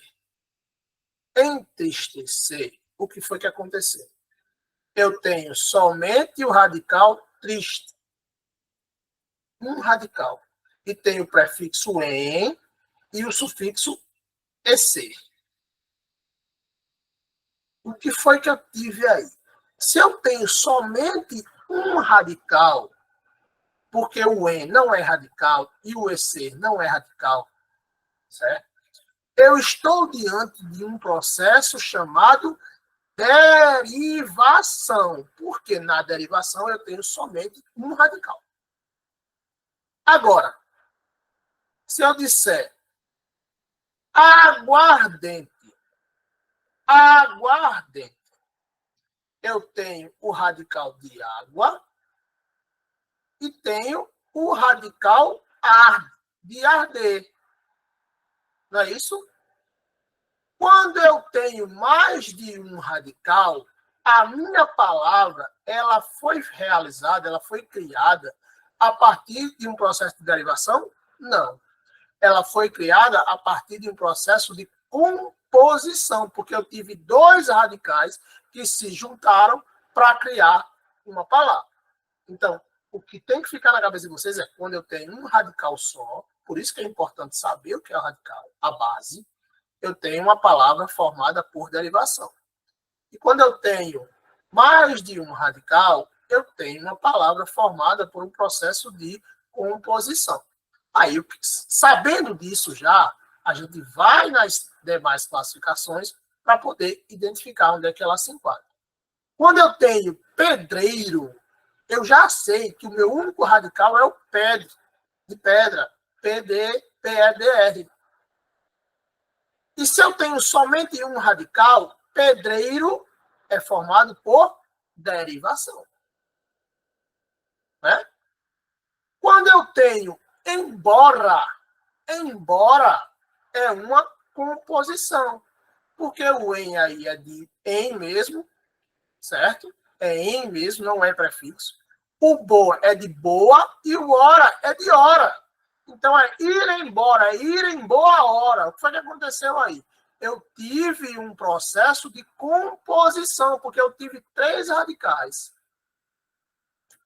o que foi que aconteceu? Eu tenho somente o radical triste. Um radical. E tem o prefixo em e o sufixo ec. O que foi que eu tive aí? Se eu tenho somente um radical, porque o em não é radical e o ec não é radical, certo? Eu estou diante de um processo chamado derivação, porque na derivação eu tenho somente um radical. Agora, se eu disser Aguardente. Aguardente. Eu tenho o radical de água e tenho o radical de arder. Não é isso? Quando eu tenho mais de um radical, a minha palavra ela foi realizada, ela foi criada a partir de um processo de derivação? Não. Ela foi criada a partir de um processo de composição, porque eu tive dois radicais que se juntaram para criar uma palavra. Então, o que tem que ficar na cabeça de vocês é quando eu tenho um radical só, por isso que é importante saber o que é o radical, a base, eu tenho uma palavra formada por derivação. E quando eu tenho mais de um radical, eu tenho uma palavra formada por um processo de composição. Aí, sabendo disso já, a gente vai nas demais classificações para poder identificar onde é que ela se enquadra. Quando eu tenho pedreiro, eu já sei que o meu único radical é o pedre, de pedra, P-E-D-R. E se eu tenho somente um radical, pedreiro é formado por derivação. Né? Quando eu tenho embora é uma composição. Porque o em aí é de em mesmo, certo? É em mesmo, não é prefixo. O boa é de boa e o hora é de hora. Então, é ir em boa hora. O que foi que aconteceu aí? Eu tive um processo de composição, porque eu tive três radicais.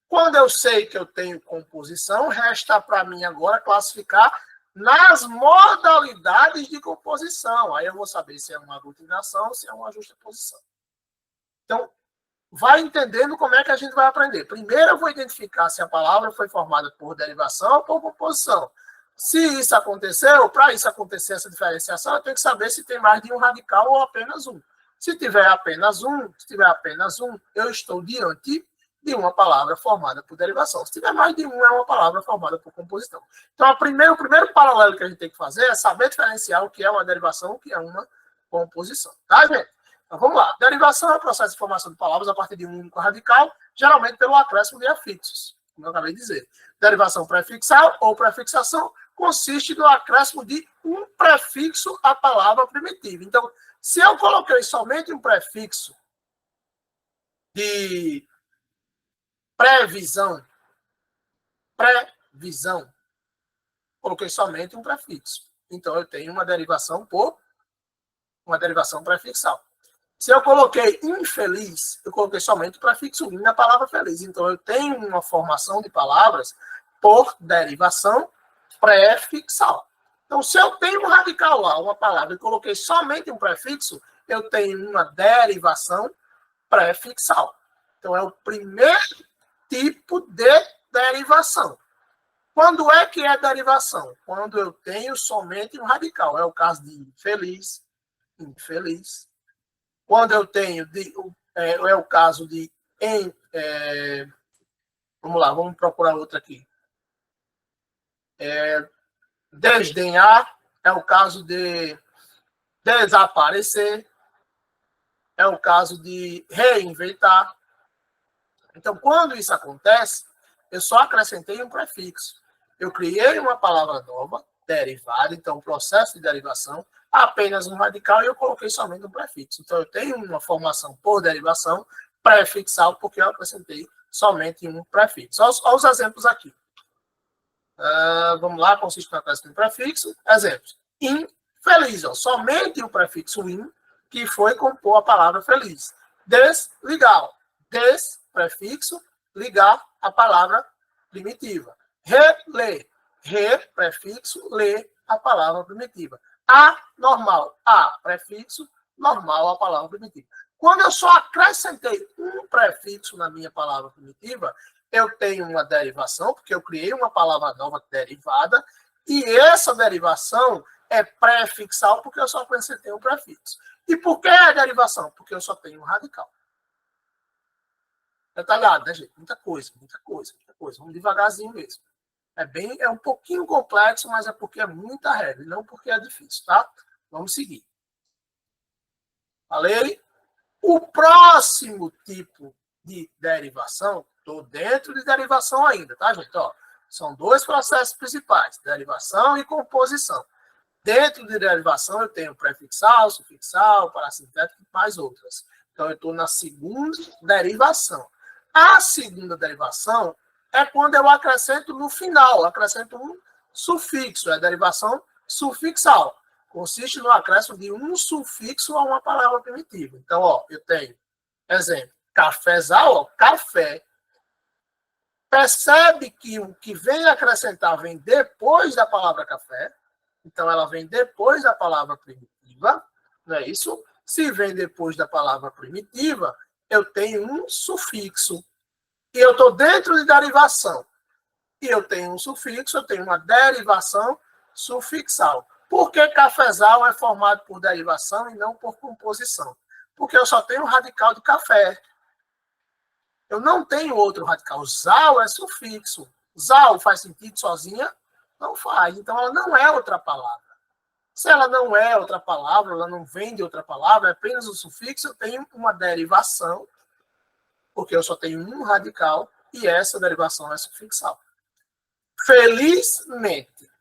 Quando eu sei que eu tenho composição, resta para mim agora classificar nas modalidades de composição. Aí eu vou saber se é uma aglutinação ou se é uma justaposição. Então, vai entendendo como é que a gente vai aprender. Primeiro eu vou identificar se a palavra foi formada por derivação ou por composição. Se isso aconteceu, para isso acontecer essa diferenciação, eu tenho que saber se tem mais de um radical ou apenas um. Se tiver apenas um, eu estou diante de uma palavra formada por derivação. Se tiver mais de um, é uma palavra formada por composição. Então, o primeiro paralelo que a gente tem que fazer é saber diferenciar o que é uma derivação e o que é uma composição. Tá, gente? Então, vamos lá. Derivação é o processo de formação de palavras a partir de um único radical, geralmente pelo acréscimo de afixos, como eu acabei de dizer. Derivação prefixal ou prefixação consiste no acréscimo de um prefixo à palavra primitiva. Então, se eu coloquei somente um prefixo de previsão, coloquei somente um prefixo. Então, eu tenho uma derivação prefixal. Se eu coloquei infeliz, eu coloquei somente o prefixo in na palavra feliz. Então, eu tenho uma formação de palavras por derivação prefixal. Então, se eu tenho um radical lá, uma palavra, e coloquei somente um prefixo, eu tenho uma derivação prefixal. Então, é o primeiro tipo de derivação. Quando é que é derivação? Quando eu tenho somente um radical. É o caso de feliz, infeliz. Quando eu tenho, é o caso de vamos lá, vamos procurar outra aqui. Desdenhar, é o caso de desaparecer, é o caso de reinventar. Então, quando isso acontece, eu só acrescentei um prefixo. Eu criei uma palavra nova, derivada, então, processo de derivação, apenas um radical e eu coloquei somente um prefixo. Então, eu tenho uma formação por derivação prefixal, porque eu acrescentei somente um prefixo. Olha os exemplos aqui. Vamos lá, consiste no acréscimo de prefixo. Exemplos. Infeliz, ó, somente o prefixo in, que foi compor a palavra feliz. Desligar, prefixo, ligar a palavra primitiva. Reler, prefixo, ler a palavra primitiva. Anormal, prefixo, normal a palavra primitiva. Quando eu só acrescentei um prefixo na minha palavra primitiva, eu tenho uma derivação, porque eu criei uma palavra nova derivada, e essa derivação é prefixal, porque eu só acrescentei um prefixo. E por que é derivação? Porque eu só tenho um radical. Detalhado, né, gente? Muita coisa. Vamos devagarzinho mesmo. É um pouquinho complexo, mas é porque é muita regra, não porque é difícil, tá? Vamos seguir. Falei. O próximo tipo de derivação, estou dentro de derivação ainda, tá, gente? Ó, são dois processos principais, derivação e composição. Dentro de derivação, eu tenho prefixal, sufixal, parassintético e mais outras. Então, eu estou na segunda derivação. A segunda derivação é quando eu acrescento no final, acrescento um sufixo, é a derivação sufixal. Consiste no acréscimo de um sufixo a uma palavra primitiva. Então, ó, eu tenho, exemplo, cafezal, ó, café. Percebe que o que vem acrescentar vem depois da palavra café. Então, ela vem depois da palavra primitiva, não é isso? Se vem depois da palavra primitiva, eu tenho um sufixo. E eu estou dentro de derivação. E eu tenho um sufixo, eu tenho uma derivação sufixal. Por que cafezal é formado por derivação e não por composição? Porque eu só tenho um radical de café. Eu não tenho outro radical. Zal é sufixo. Zal faz sentido sozinha? Não faz. Então, ela não é outra palavra. Se ela não é outra palavra, ela não vem de outra palavra, é apenas um sufixo, eu tenho uma derivação, porque eu só tenho um radical, e essa derivação é sufixal. Felizmente.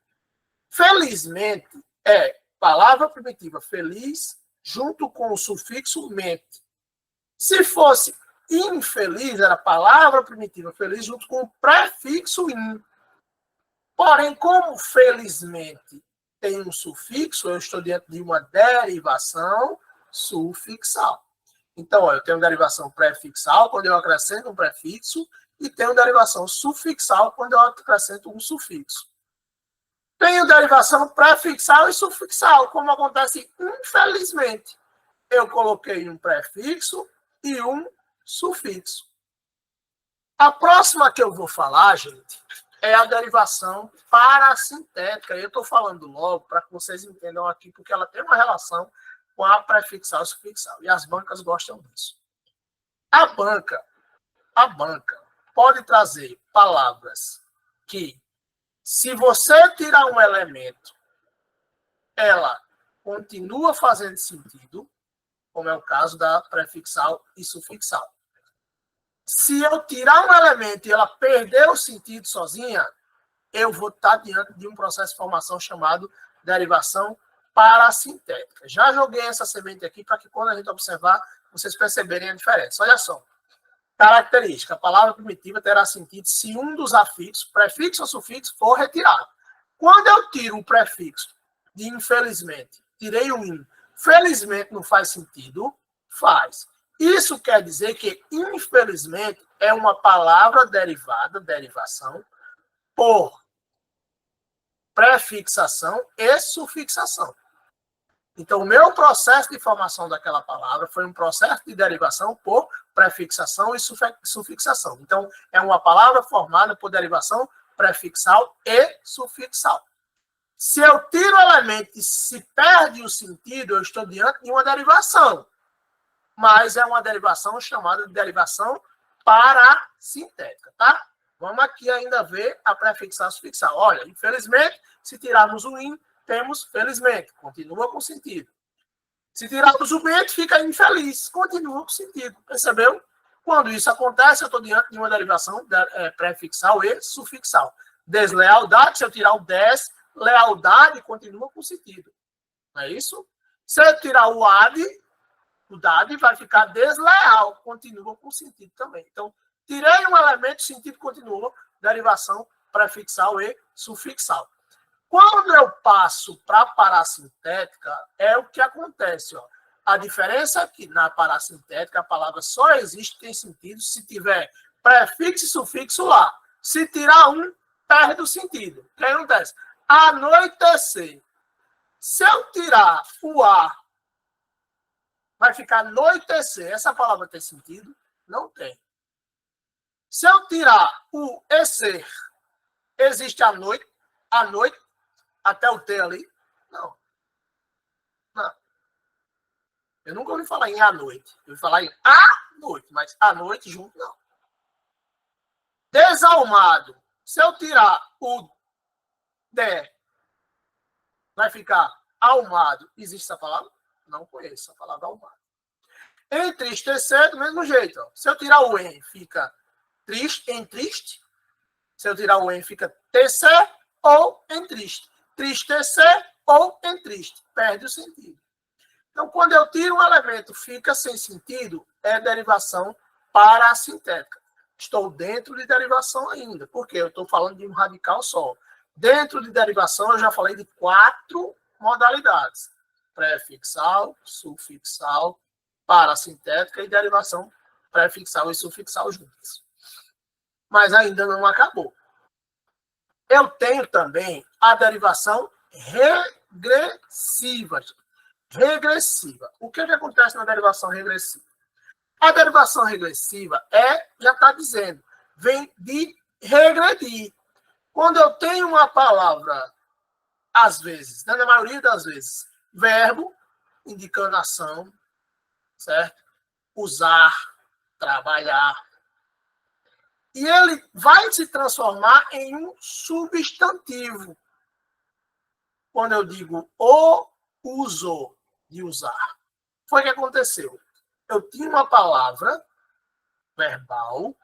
Felizmente é palavra primitiva feliz junto com o sufixo mente. Se fosse infeliz, era palavra primitiva feliz junto com o prefixo in. Porém, como felizmente tem um sufixo, eu estou diante de uma derivação sufixal. Então, ó, eu tenho derivação prefixal quando eu acrescento um prefixo e tenho derivação sufixal quando eu acrescento um sufixo. Tenho derivação prefixal e sufixal, como acontece infelizmente. Eu coloquei um prefixo e um sufixo. A próxima que eu vou falar, gente, é a derivação parassintética. Eu estou falando logo para que vocês entendam aqui, porque ela tem uma relação com a prefixal e sufixal. E as bancas gostam disso. A banca pode trazer palavras que, se você tirar um elemento, ela continua fazendo sentido, como é o caso da prefixal e sufixal. Se eu tirar um elemento e ela perder o sentido sozinha, eu vou estar diante de um processo de formação chamado derivação parassintética. Já joguei essa semente aqui para que quando a gente observar, vocês perceberem a diferença. Olha só. Característica. A palavra primitiva terá sentido se um dos afixos, prefixo ou sufixo, for retirado. Quando eu tiro um prefixo de infelizmente, tirei um in, felizmente não faz sentido? Faz. Isso quer dizer que, infelizmente, é uma palavra derivada, derivação, por prefixação e sufixação. Então, o meu processo de formação daquela palavra foi um processo de derivação por prefixação e sufixação. Então, é uma palavra formada por derivação prefixal e sufixal. Se eu tiro o elemento e se perde o sentido, eu estou diante de uma derivação. Mas é uma derivação chamada de derivação parassintética, tá? Vamos aqui ainda ver a prefixal e sufixal. Olha, infelizmente, se tirarmos o in, temos felizmente, continua com sentido. Se tirarmos o mente, fica infeliz, continua com sentido. Percebeu? Quando isso acontece, eu estou diante de uma derivação prefixal e sufixal. Deslealdade, se eu tirar o des, lealdade continua com sentido. Não é isso? Se eu tirar o dade vai ficar desleal, continua com sentido também. Então, tirei um elemento, o sentido continua, derivação prefixal e sufixal. Quando eu passo para a parassintética, é o que acontece. Ó. A diferença é que na parassintética a palavra só existe, tem sentido, se tiver prefixo e sufixo lá. Se tirar um, perde o sentido. O que acontece? Anoitecer. Se eu tirar o a, vai ficar anoitecer. Essa palavra tem sentido? Não tem. Se eu tirar o ecer, existe a noite, até o T ali? Não. Não. Eu nunca ouvi falar em à noite. Eu ouvi falar em à noite, mas à noite junto, não. Desalmado. Se eu tirar o D, vai ficar almado. Existe essa palavra? Não conheço a palavra almado. Entristecer, do mesmo jeito. Ó. Se eu tirar o em, fica triste, em triste. Se eu tirar o em, fica tecer ou em triste. Tristecer ou em triste. Perde o sentido. Então, quando eu tiro um elemento, fica sem sentido, é derivação parasintética. Estou dentro de derivação ainda. Por quê? Eu estou falando de um radical só. Dentro de derivação, eu já falei de 4 modalidades. Prefixal, sufixal, parasintética e derivação prefixal e sufixal juntas. Mas ainda não acabou. Eu tenho também a derivação regressiva. Regressiva. O que acontece na derivação regressiva? A derivação regressiva já está dizendo, vem de regredir. Quando eu tenho uma palavra, às vezes, na maioria das vezes, verbo, indicando ação, certo? Usar, trabalhar. E ele vai se transformar em um substantivo. Quando eu digo o usou, de usar. Foi o que aconteceu. Eu tinha uma palavra verbal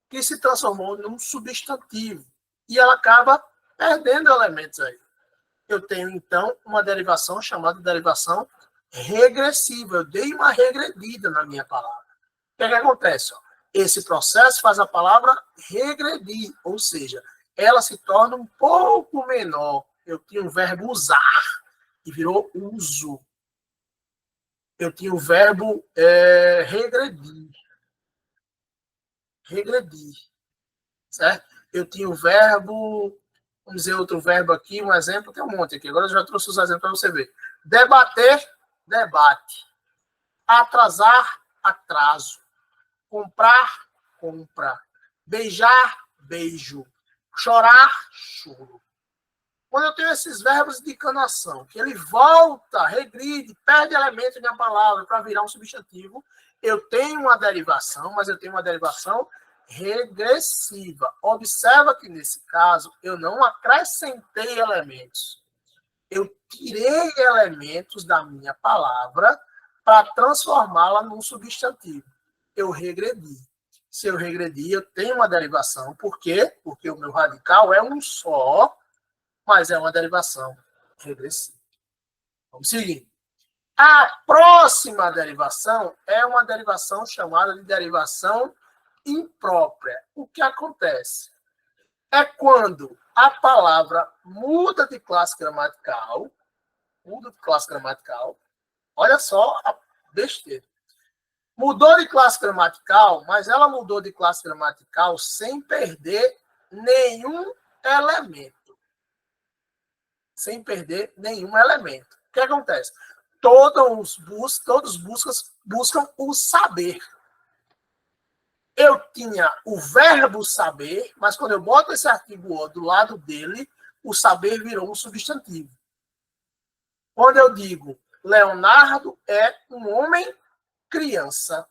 que se transformou num substantivo. E ela acaba perdendo elementos aí. Eu tenho, então, uma derivação chamada derivação regressiva. Eu dei uma regredida na minha palavra. O que acontece? Esse processo faz a palavra regredir, ou seja, ela se torna um pouco menor. Eu tinha o verbo usar, e virou uso. Eu tinha o verbo regredir. Regredir. Certo? Eu tinha o verbo, vamos dizer outro verbo aqui, um exemplo, tem um monte aqui. Agora eu já trouxe os exemplos para você ver. Debater, debate. Atrasar, atraso. Comprar, compra. Beijar, beijo. Chorar, choro. Quando eu tenho esses verbos de incanação, que ele volta, regride, perde elemento da palavra para virar um substantivo, eu tenho uma derivação, mas eu tenho uma derivação regressiva. Observa que, nesse caso, eu não acrescentei elementos. Eu tirei elementos da minha palavra para transformá-la num substantivo. Eu regredi. Se eu regredir, eu tenho uma derivação. Por quê? Porque o meu radical é um só, mas é uma derivação regressiva. Vamos seguir. A próxima derivação é uma derivação chamada de derivação imprópria. O que acontece? É quando a palavra muda de classe gramatical, olha só a besteira. Mudou de classe gramatical, mas ela mudou de classe gramatical sem perder nenhum elemento. Sem perder nenhum elemento. O que acontece? Todos buscam o saber. Eu tinha o verbo saber, mas quando eu boto esse artigo O do lado dele, o saber virou um substantivo. Quando eu digo Leonardo é um homem criança.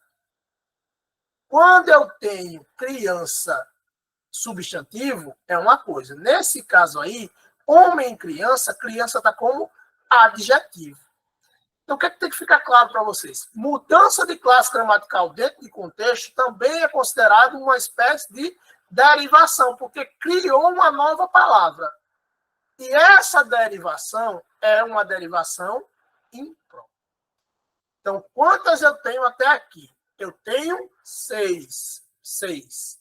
Quando eu tenho criança substantivo, é uma coisa. Nesse caso aí, homem criança, criança está como adjetivo. Então, o que é que tem que ficar claro para vocês? Mudança de classe gramatical dentro de contexto também é considerado uma espécie de derivação, porque criou uma nova palavra. E essa derivação é uma derivação imprópria. Então, quantas eu tenho até aqui? Eu tenho 6. 6.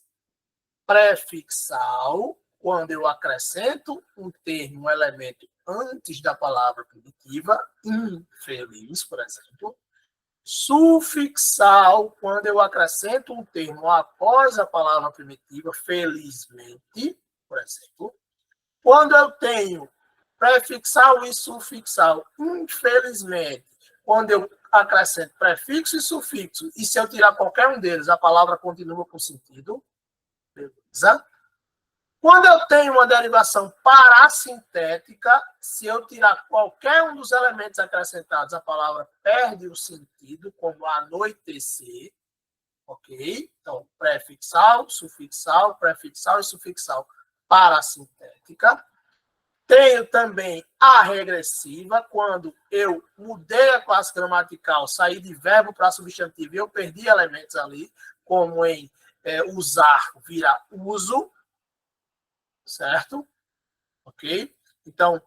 Prefixal, quando eu acrescento um termo, um elemento antes da palavra primitiva, infeliz, por exemplo. Sufixal, quando eu acrescento um termo após a palavra primitiva, felizmente, por exemplo. Quando eu tenho prefixal e sufixal, infelizmente, quando eu acrescento prefixo e sufixo, e se eu tirar qualquer um deles, a palavra continua com sentido. Beleza? Quando eu tenho uma derivação parasintética, se eu tirar qualquer um dos elementos acrescentados, a palavra perde o sentido, como anoitecer. Ok? Então, prefixal e sufixal, parasintética. Tenho também a regressiva, quando eu mudei a classe gramatical, saí de verbo para substantivo, eu perdi elementos ali, como em usar, vira uso, certo? Ok? Então,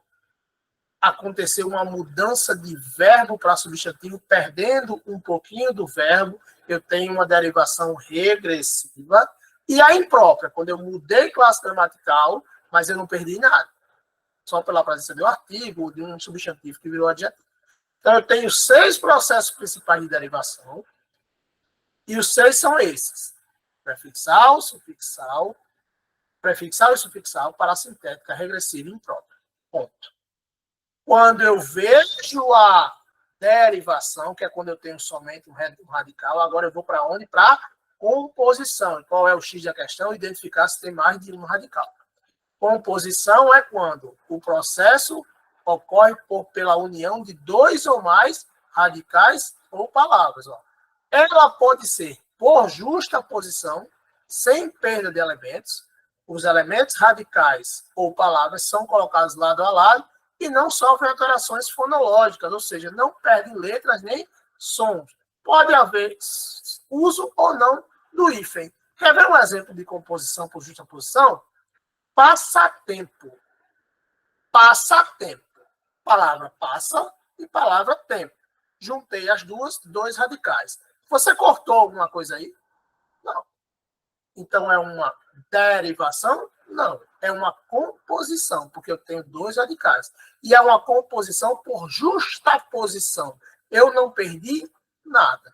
aconteceu uma mudança de verbo para substantivo, perdendo um pouquinho do verbo, eu tenho uma derivação regressiva. E a imprópria, quando eu mudei classe gramatical, mas eu não perdi nada. Só pela presença de um artigo, de um substantivo que virou adjetivo. Então, eu tenho 6 processos principais de derivação, e os 6 são esses: prefixal, sufixal, prefixal e sufixal, parassintética, regressiva e imprópria. Ponto. Quando eu vejo a derivação, que é quando eu tenho somente um radical, agora eu vou para onde? Para composição. E qual é o X da questão? Identificar se tem mais de um radical. Composição é quando o processo ocorre pela união de 2 ou mais radicais ou palavras. Ó. Ela pode ser por justa posição, sem perda de elementos. Os elementos radicais ou palavras são colocados lado a lado e não sofrem alterações fonológicas, ou seja, não perdem letras nem sons. Pode haver uso ou não do hífen. Quer ver um exemplo de composição por justa posição? Passatempo. Passatempo. Palavra passa e palavra tempo. Juntei as duas, 2 radicais. Você cortou alguma coisa aí? Não. Então é uma derivação? Não. É uma composição, porque eu tenho 2 radicais. E é uma composição por justaposição. Eu não perdi nada.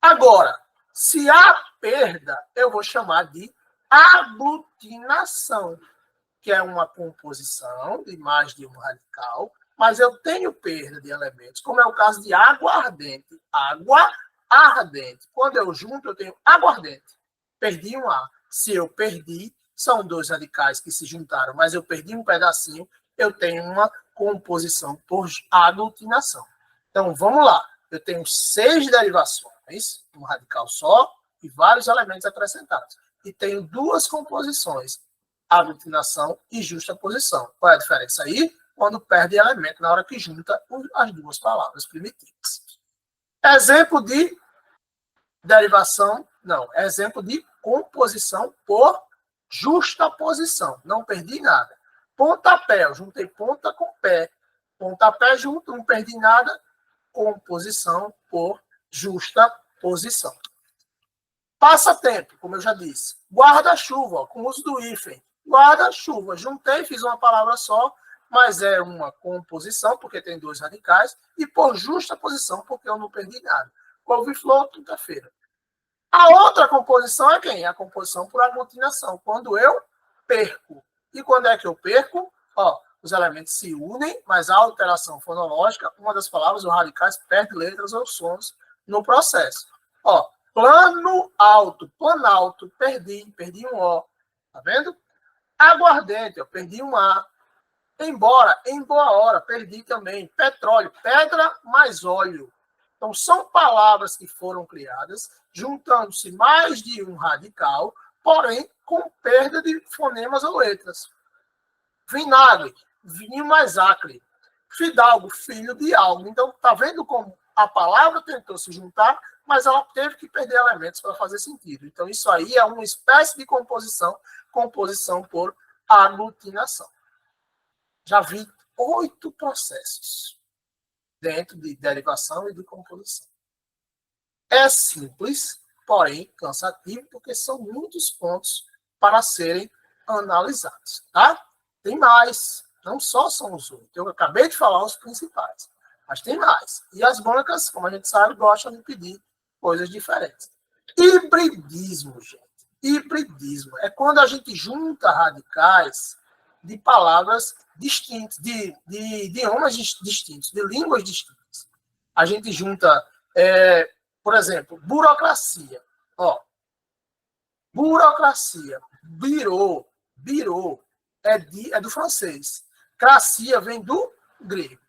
Agora, se há perda, eu vou chamar de aglutinação, que é uma composição de mais de um radical, mas eu tenho perda de elementos, como é o caso de aguardente. Água ardente. Quando eu junto, eu tenho aguardente. Perdi um A. Se eu perdi, são 2 radicais que se juntaram, mas eu perdi um pedacinho, eu tenho uma composição por aglutinação. Então, vamos lá. Eu tenho 6 derivações, um radical só, e vários elementos acrescentados. E tenho 2 composições, aglutinação e justaposição. Qual é a diferença aí? Quando perde elemento na hora que junta as 2 palavras primitivas. Exemplo de derivação, não. Exemplo de composição por justaposição. Não perdi nada. Pontapé, eu juntei ponta com pé. Pontapé junto, não perdi nada. Composição por justaposição. Passatempo, como eu já disse. Guarda-chuva, com o uso do hífen. Guarda-chuva, juntei, fiz uma palavra só, mas é uma composição, porque tem 2 radicais, e por justaposição, porque eu não perdi nada. Couve-flor, quinta-feira. A outra composição é quem? A composição por aglutinação, quando eu perco. E quando é que eu perco? Ó, os elementos se unem, mas há alteração fonológica, uma das palavras ou radicais perde letras ou sons no processo. Ó, plano alto, planalto, perdi um O. Tá vendo? Aguardente, eu perdi um A. Embora, em boa hora, perdi também. Petróleo, pedra mais óleo. Então, são palavras que foram criadas, juntando-se mais de um radical, porém com perda de fonemas ou letras. Vinagre, vinho mais acre. Fidalgo, filho de algo. Então, tá vendo como a palavra tentou se juntar, mas ela teve que perder elementos para fazer sentido. Então, isso aí é uma espécie de composição por aglutinação. Já vi 8 processos dentro de derivação e de composição. É simples, porém cansativo, porque são muitos pontos para serem analisados, tá? Tem mais, não só são os 8. Eu acabei de falar os principais, mas tem mais. E as bancas, como a gente sabe, gostam de pedir coisas diferentes. Hibridismo, gente. Hibridismo é quando a gente junta radicais de palavras distintas, de idiomas distintos, de línguas distintas. A gente junta, por exemplo, burocracia. Ó, burocracia, birô, é do francês. Cracia vem do grego.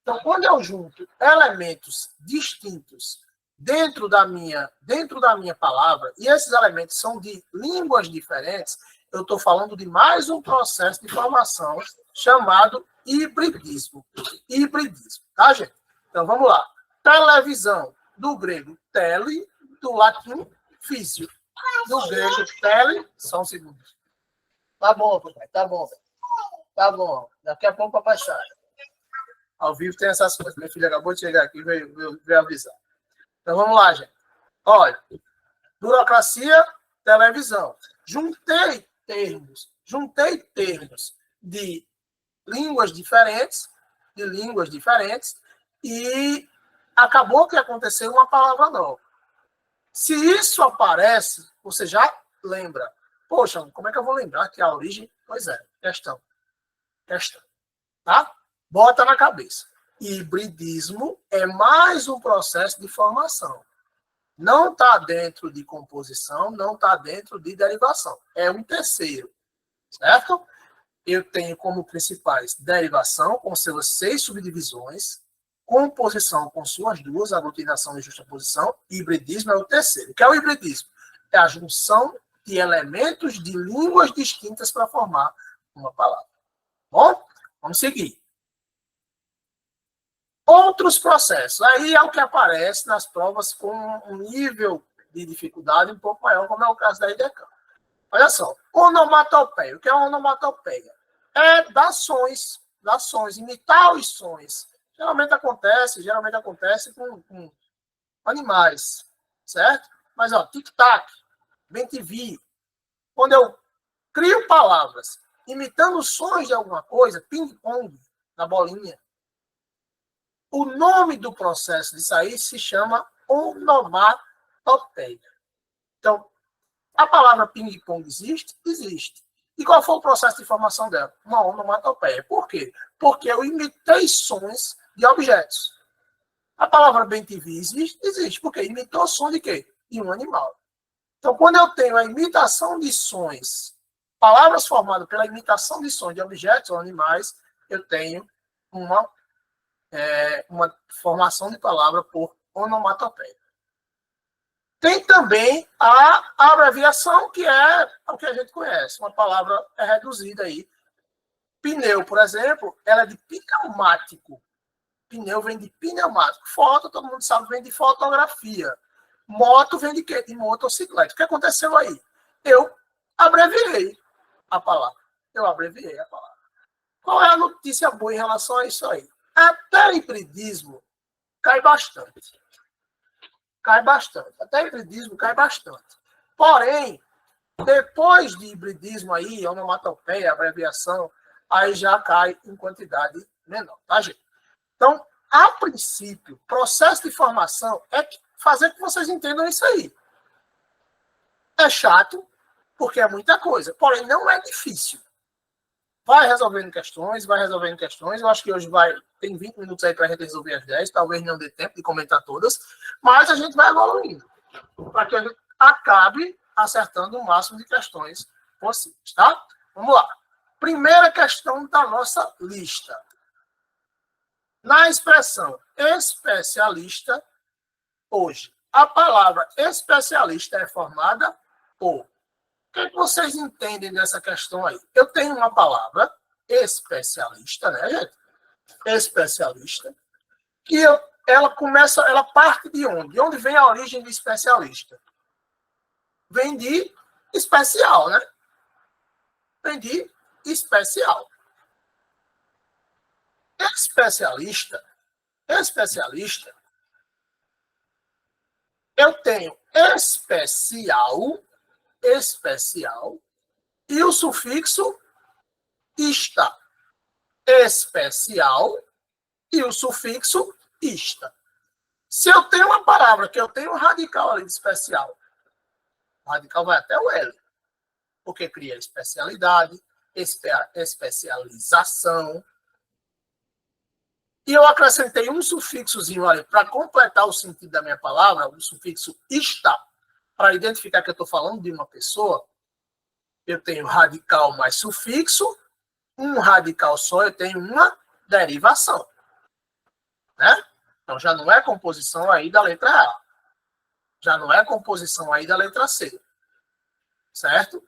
Então, quando eu junto elementos distintos dentro da minha palavra, e esses elementos são de línguas diferentes, eu estou falando de mais um processo de formação chamado hibridismo. Hibridismo, tá, gente? Então, vamos lá. Televisão, do grego tele, do latim físio. Do grego tele, só um segundo. Tá bom, papai, tá bom. Tá bom, daqui a pouco o papai sai. Ao vivo tem essas coisas. Minha filha acabou de chegar aqui e veio avisar. Então, vamos lá, gente. Olha, burocracia, televisão. Juntei termos de línguas diferentes, e acabou que aconteceu uma palavra nova. Se isso aparece, você já lembra. Poxa, como é que eu vou lembrar que a origem? Pois é, questão. Tá? Bota na cabeça. Hibridismo é mais um processo de formação. Não está dentro de composição, não está dentro de derivação. É um terceiro, certo? Eu tenho como principais derivação, com suas 6 subdivisões, composição com suas 2, aglutinação e justaposição, hibridismo é o terceiro. O que é o hibridismo? É a junção de elementos de línguas distintas para formar uma palavra. Bom, vamos seguir. Outros processos. Aí é o que aparece nas provas com um nível de dificuldade um pouco maior, como é o caso da IDECAM. Olha só, onomatopeia. O que é onomatopeia? É dações, imitar os sons. Geralmente acontece com animais, certo? Mas, ó, tic-tac, bem-te-vi. Quando eu crio palavras imitando sons de alguma coisa, ping-pong, na bolinha, o nome do processo disso aí se chama onomatopeia. Então, a palavra ping-pong existe? Existe. E qual foi o processo de formação dela? Uma onomatopeia. Por quê? Porque eu imitei sons de objetos. A palavra bem-te-vi existe? Existe. Porque imitou som de quê? De um animal. Então, quando eu tenho a imitação de sons, palavras formadas pela imitação de sons de objetos ou animais, eu tenho uma formação de palavra por onomatopeia. Tem também a abreviação, que é o que a gente conhece. Uma palavra é reduzida aí. Pneu, por exemplo, ela é de pneumático. Pneu vem de pneumático. Foto, todo mundo sabe, vem de fotografia. Moto vem de quê? De motocicleta. O que aconteceu aí? Eu abreviei a palavra. Qual é a notícia boa em relação a isso aí? Até hibridismo cai bastante. Até hibridismo cai bastante. Porém, depois de hibridismo aí, onomatopeia, abreviação, aí já cai em quantidade menor, tá, gente? Então, a princípio, processo de formação é fazer que vocês entendam isso aí. É chato, porque é muita coisa, porém não é difícil. Vai resolvendo questões. Eu acho que hoje tem 20 minutos aí para a gente resolver as 10. Talvez não dê tempo de comentar todas. Mas a gente vai evoluindo. Para que a gente acabe acertando o máximo de questões possíveis, tá? Vamos lá. Primeira questão da nossa lista. Na expressão especialista, hoje, a palavra especialista é formada por... O que vocês entendem dessa questão aí? Eu tenho uma palavra, especialista, né, gente? Especialista. Que ela parte de onde? De onde vem a origem de especialista? Vem de especial, né? Vem de especial. Especialista. Eu tenho especial, e o sufixo ista. Especial e o sufixo ista. Se eu tenho uma palavra que eu tenho um radical ali de especial, o radical vai até o L, porque cria especialidade, especialização. E eu acrescentei um sufixozinho ali para completar o sentido da minha palavra, o sufixo ista, para identificar que eu estou falando de uma pessoa. Eu tenho radical mais sufixo, um radical só, eu tenho uma derivação. Né? Então, já não é composição aí da letra A. Já não é composição aí da letra C. Certo?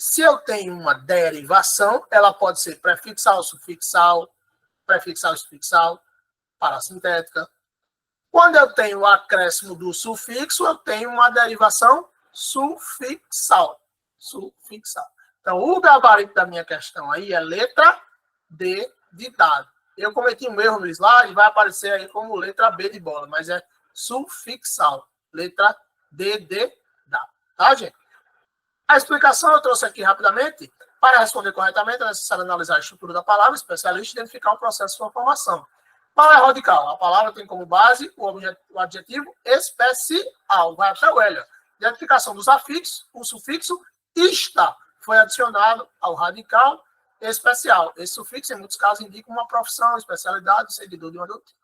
Se eu tenho uma derivação, ela pode ser prefixal, sufixal, sufixal, parassintética. Quando eu tenho o acréscimo do sufixo, eu tenho uma derivação sufixal. Então, o gabarito da minha questão aí é letra D de dado. Eu cometi um erro no slide, vai aparecer aí como letra B de bola, mas é sufixal. Letra D de dado. Tá, gente? A explicação eu trouxe aqui rapidamente. Para responder corretamente, é necessário analisar a estrutura da palavra, especialista, e identificar o processo de sua formação. Qual é a radical? A palavra tem como base o adjetivo especial. Vai até o L. Identificação dos afixos, o sufixo está foi adicionado ao radical especial. Esse sufixo, em muitos casos, indica uma profissão, especialidade, seguidor de uma doutrina.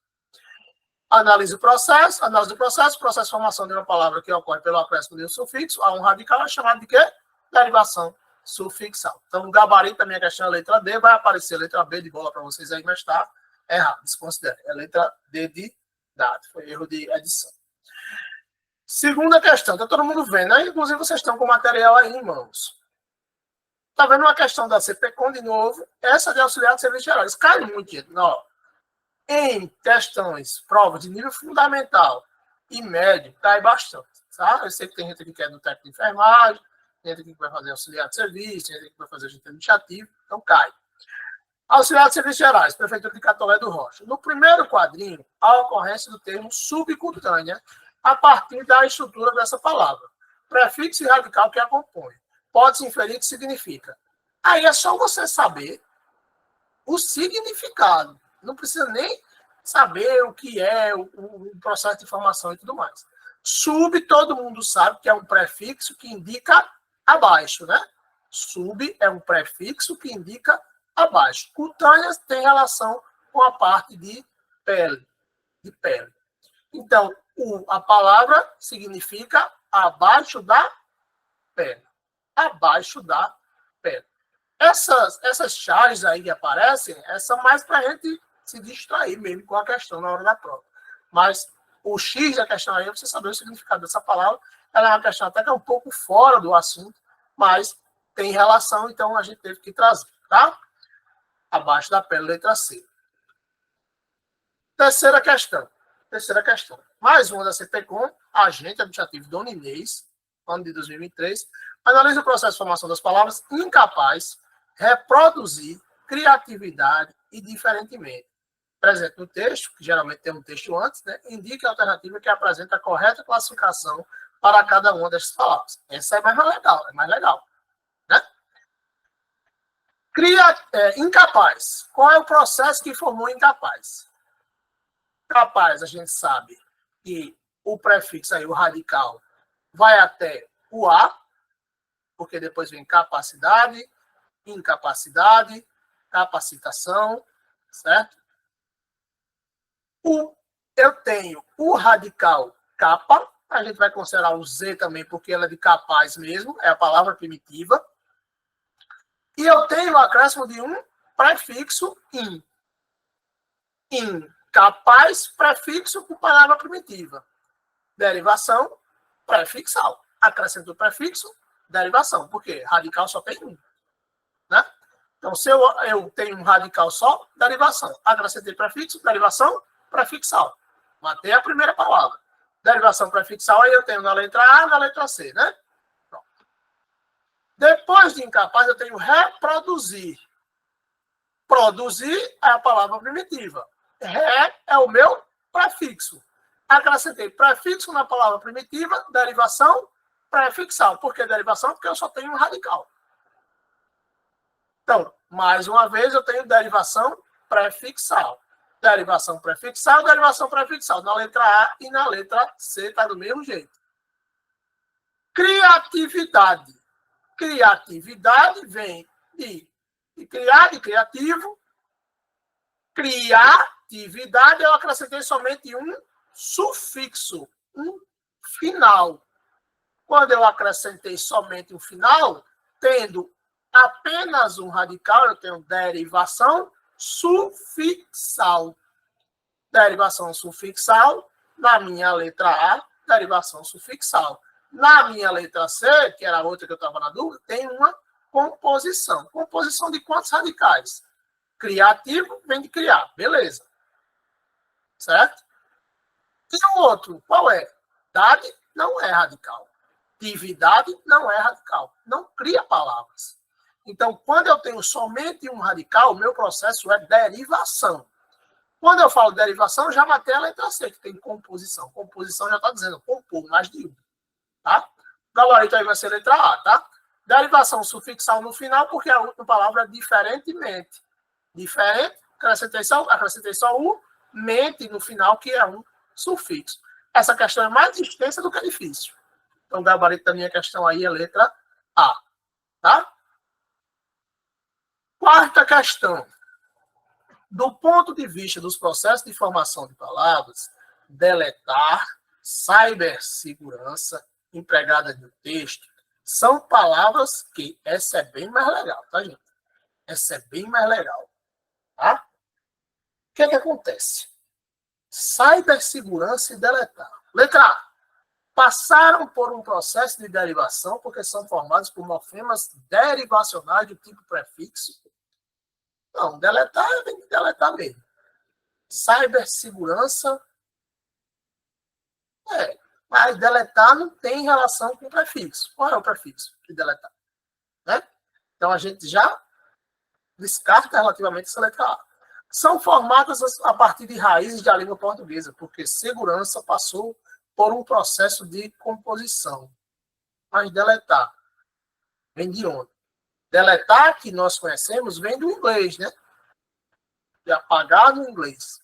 Análise do processo, processo de formação de uma palavra que ocorre pelo acréscimo de um sufixo a um radical é chamado de quê? Derivação sufixal. Então, o gabarito da minha questão é a letra D, vai aparecer a letra B de bola para vocês aí, mas está errado, desconsidere. É a letra D de dado, foi erro de edição. Segunda questão, está todo mundo vendo, né? Inclusive vocês estão com o material aí em mãos. Está vendo uma questão da CPCOM de novo, essa de auxiliar de serviços gerais. Cai muito, gente. Não. Em questões, provas de nível fundamental e médio, cai bastante. Tá? Eu sei que tem gente aqui que é do técnico de enfermagem, tem gente aqui que vai fazer auxiliar de serviço, tem gente aqui que vai fazer agente administrativo, então cai. Auxiliar de serviços gerais, Prefeitura de Catolé do Rocha. No primeiro quadrinho, a ocorrência do termo subcutânea a partir da estrutura dessa palavra. Prefixo e radical que a compõe. Pode-se inferir que significa. Aí é só você saber o significado. Não precisa nem saber o que é o processo de formação e tudo mais. Sub, todo mundo sabe que é um prefixo que indica abaixo, né? Sub é um prefixo que indica abaixo. Cutânea tem relação com a parte de pele. Então, a palavra significa abaixo da pele. Abaixo da pele. Essas chaves aí que aparecem, são mais para a gente se distrair mesmo com a questão na hora da prova. Mas o X da questão aí é você saber o significado dessa palavra. Ela é uma questão até que é um pouco fora do assunto, mas tem relação, então a gente teve que trazer, tá? Abaixo da pele, letra C. Terceira questão. Mais uma da CPCOM, agente administrativo Dona Inês, ano de 2023, analisa o processo de formação das palavras incapaz, reproduzir, criatividade e diferentemente. Presente no texto, que geralmente tem um texto antes, né, indica a alternativa que apresenta a correta classificação para cada uma dessas palavras. Essa é mais legal. Né? Incapaz. Qual é o processo que formou incapaz? Capaz, a gente sabe que o prefixo aí, o radical, vai até o A, porque depois vem capacidade, incapacidade, capacitação, certo? Eu tenho o radical capa, a gente vai considerar o Z também, porque ela é de capaz mesmo, é a palavra primitiva. E eu tenho o acréscimo de um prefixo in. Incapaz, prefixo com palavra primitiva. Derivação, prefixal. Acrescento o prefixo, derivação. Por quê? Radical só tem um. Né? Então, se eu tenho um radical só, derivação. Acrescentei prefixo, derivação, prefixal. Matei a primeira palavra. Derivação prefixal, aí eu tenho na letra A, na letra C, né? Pronto. Depois de incapaz, eu tenho reproduzir. Produzir é a palavra primitiva. Ré é o meu prefixo. Acrescentei prefixo na palavra primitiva, derivação prefixal. Por que derivação? Porque eu só tenho um radical. Então, mais uma vez, eu tenho derivação prefixal. Derivação prefixal. Na letra A e na letra C está do mesmo jeito. Criatividade. Criatividade vem de criar, de criativo. Criatividade, eu acrescentei somente um sufixo, um final. Quando eu acrescentei somente um final, tendo apenas um radical, eu tenho derivação sufixal. Derivação sufixal, na minha letra A, derivação sufixal. Na minha letra C, que era a outra que eu estava na dúvida, tem uma composição. Composição de quantos radicais? Criativo vem de criar, beleza. Certo? E o outro, qual é? Dade não é radical. Atividade não é radical. Não cria palavras. Então, quando eu tenho somente um radical, o meu processo é derivação. Quando eu falo derivação, já matei a letra C, que tem composição. Composição já está dizendo compor, mais de um. Tá? O gabarito aí vai ser letra A, tá? Derivação sufixal no final, porque a última palavra é diferentemente. Diferente, acrescentei só o, mente no final, que é um sufixo. Essa questão é mais extensa do que difícil. Então, o gabarito da minha questão aí é letra A. Tá? Quarta questão. Do ponto de vista dos processos de formação de palavras, deletar, cibersegurança, empregada no texto, são palavras que, essa é bem mais legal, tá, gente? Essa é bem mais legal, tá? O que é que acontece? Cibersegurança e deletar. Letra A. Passaram por um processo de derivação porque são formados por morfemas derivacionais do tipo prefixo. Não, deletar tem que deletar mesmo. Cibersegurança, mas deletar não tem relação com o prefixo. Qual é o prefixo de deletar? Né? Então, a gente já descarta relativamente essa letra A. São formadas a partir de raízes da língua portuguesa, porque segurança passou por um processo de composição. Mas deletar vem de onde? Deletar, que nós conhecemos, vem do inglês, né? De apagar no inglês.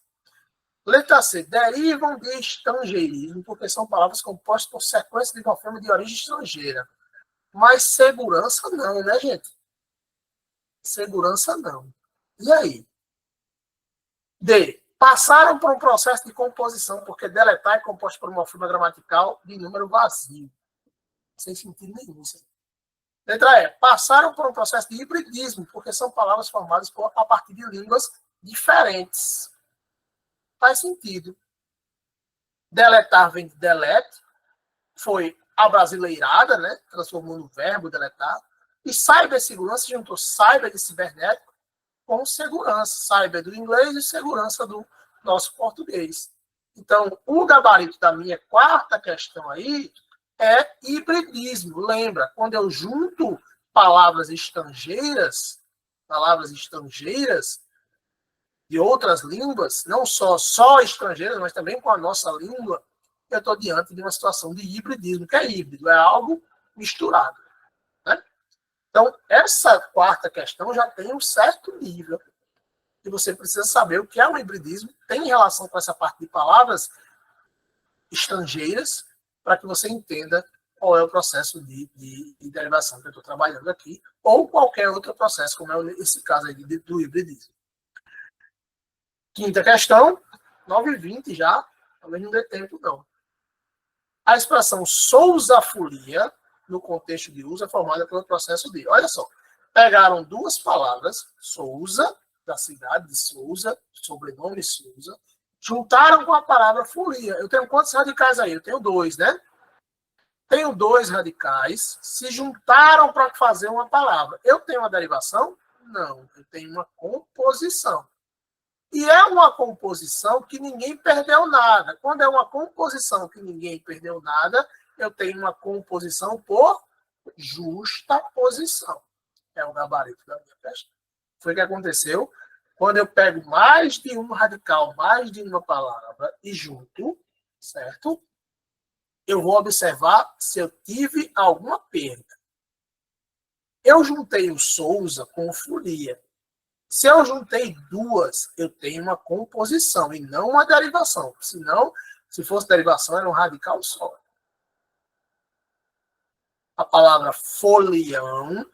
Letra C. Derivam de estrangeirismo, porque são palavras compostas por sequência de morfema de origem estrangeira. Mas segurança não, né, gente? Segurança não. E aí? D. Passaram por um processo de composição, porque deletar é composto por uma morfema gramatical de número vazio. Sem sentido nenhum. Letra E. Passaram por um processo de hibridismo, porque são palavras formadas a partir de línguas diferentes. Faz sentido. Deletar vem de delete, foi abrasileirada, né? Transformou no verbo deletar. E cibersegurança juntou cyber de cibernético com segurança. Cyber do inglês e segurança do nosso português. Então, o gabarito da minha quarta questão aí é hibridismo. Lembra, quando eu junto palavras estrangeiras de outras línguas, não só estrangeiras, mas também com a nossa língua, eu estou diante de uma situação de hibridismo. O que é híbrido? É algo misturado. Né? Então, essa quarta questão já tem um certo nível que você precisa saber o que é um hibridismo, tem relação com essa parte de palavras estrangeiras, para que você entenda qual é o processo de derivação que eu estou trabalhando aqui, ou qualquer outro processo, como é esse caso aí do hibridismo. Quinta questão, 9h20 já, talvez não dê tempo, não. A expressão Sousa-folia, no contexto de uso, é formada pelo processo de... Olha só, pegaram duas palavras, Sousa, da cidade de Sousa, sobrenome Sousa, juntaram com a palavra folia. Eu tenho quantos radicais aí? Eu tenho 2, né? Tenho 2 radicais, se juntaram para fazer uma palavra. Eu tenho uma derivação? Não, eu tenho uma composição. E é uma composição que ninguém perdeu nada. Quando é uma composição que ninguém perdeu nada, eu tenho uma composição por justa posição. É o gabarito da minha questão. Foi o que aconteceu quando eu pego mais de um radical, mais de uma palavra e junto, certo? Eu vou observar se eu tive alguma perda. Eu juntei o Sousa com o folia. Se eu juntei duas, eu tenho uma composição e não uma derivação. Senão, se fosse derivação, era um radical só. A palavra folião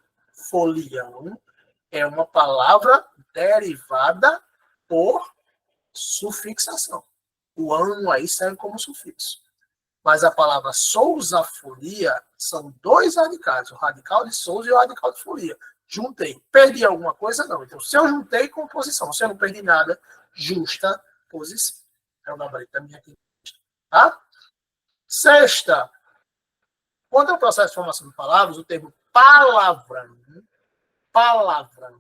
é uma palavra derivada por sufixação. O ão aí serve como sufixo. Mas a palavra Sousa-folia são 2 radicais, o radical de Sousa e o radical de folia. Juntei. Perdi alguma coisa? Não. Então, se eu juntei, composição. Se eu não perdi nada, justa posição. É o gabarito da minha aqui. Tá? Sexta. Quando é o processo de formação de palavras, o termo palavrão palavrão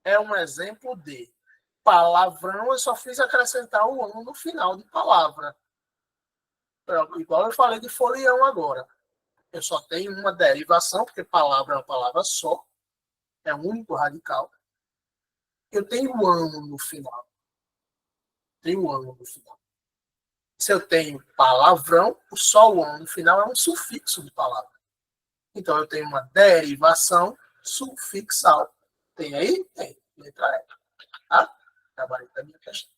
é um exemplo de palavrão, eu só fiz acrescentar o ão no final de palavra. Igual eu falei de folião agora. Eu só tenho uma derivação, porque palavra é uma palavra só, é um único radical. Eu tenho o ão no final. Se eu tenho palavrão, só o ão no final é um sufixo de palavra. Então, eu tenho uma derivação sufixal. Tem aí? Tem. Letra E. Tá? Trabalhei da minha questão.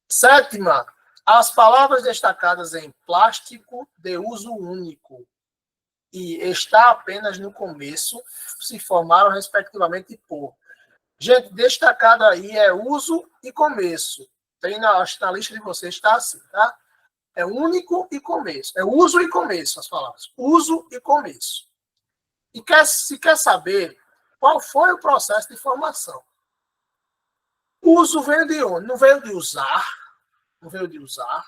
Sétima. As palavras destacadas em plástico de uso único e está apenas no começo se formaram, respectivamente, por. Gente, destacado aí é uso e começo. Tem na lista de vocês, está assim, tá? É único e começo. É uso e começo, as palavras. Uso e começo. E se quer saber qual foi o processo de formação. Uso veio de onde? Não veio de usar. Não veio de usar.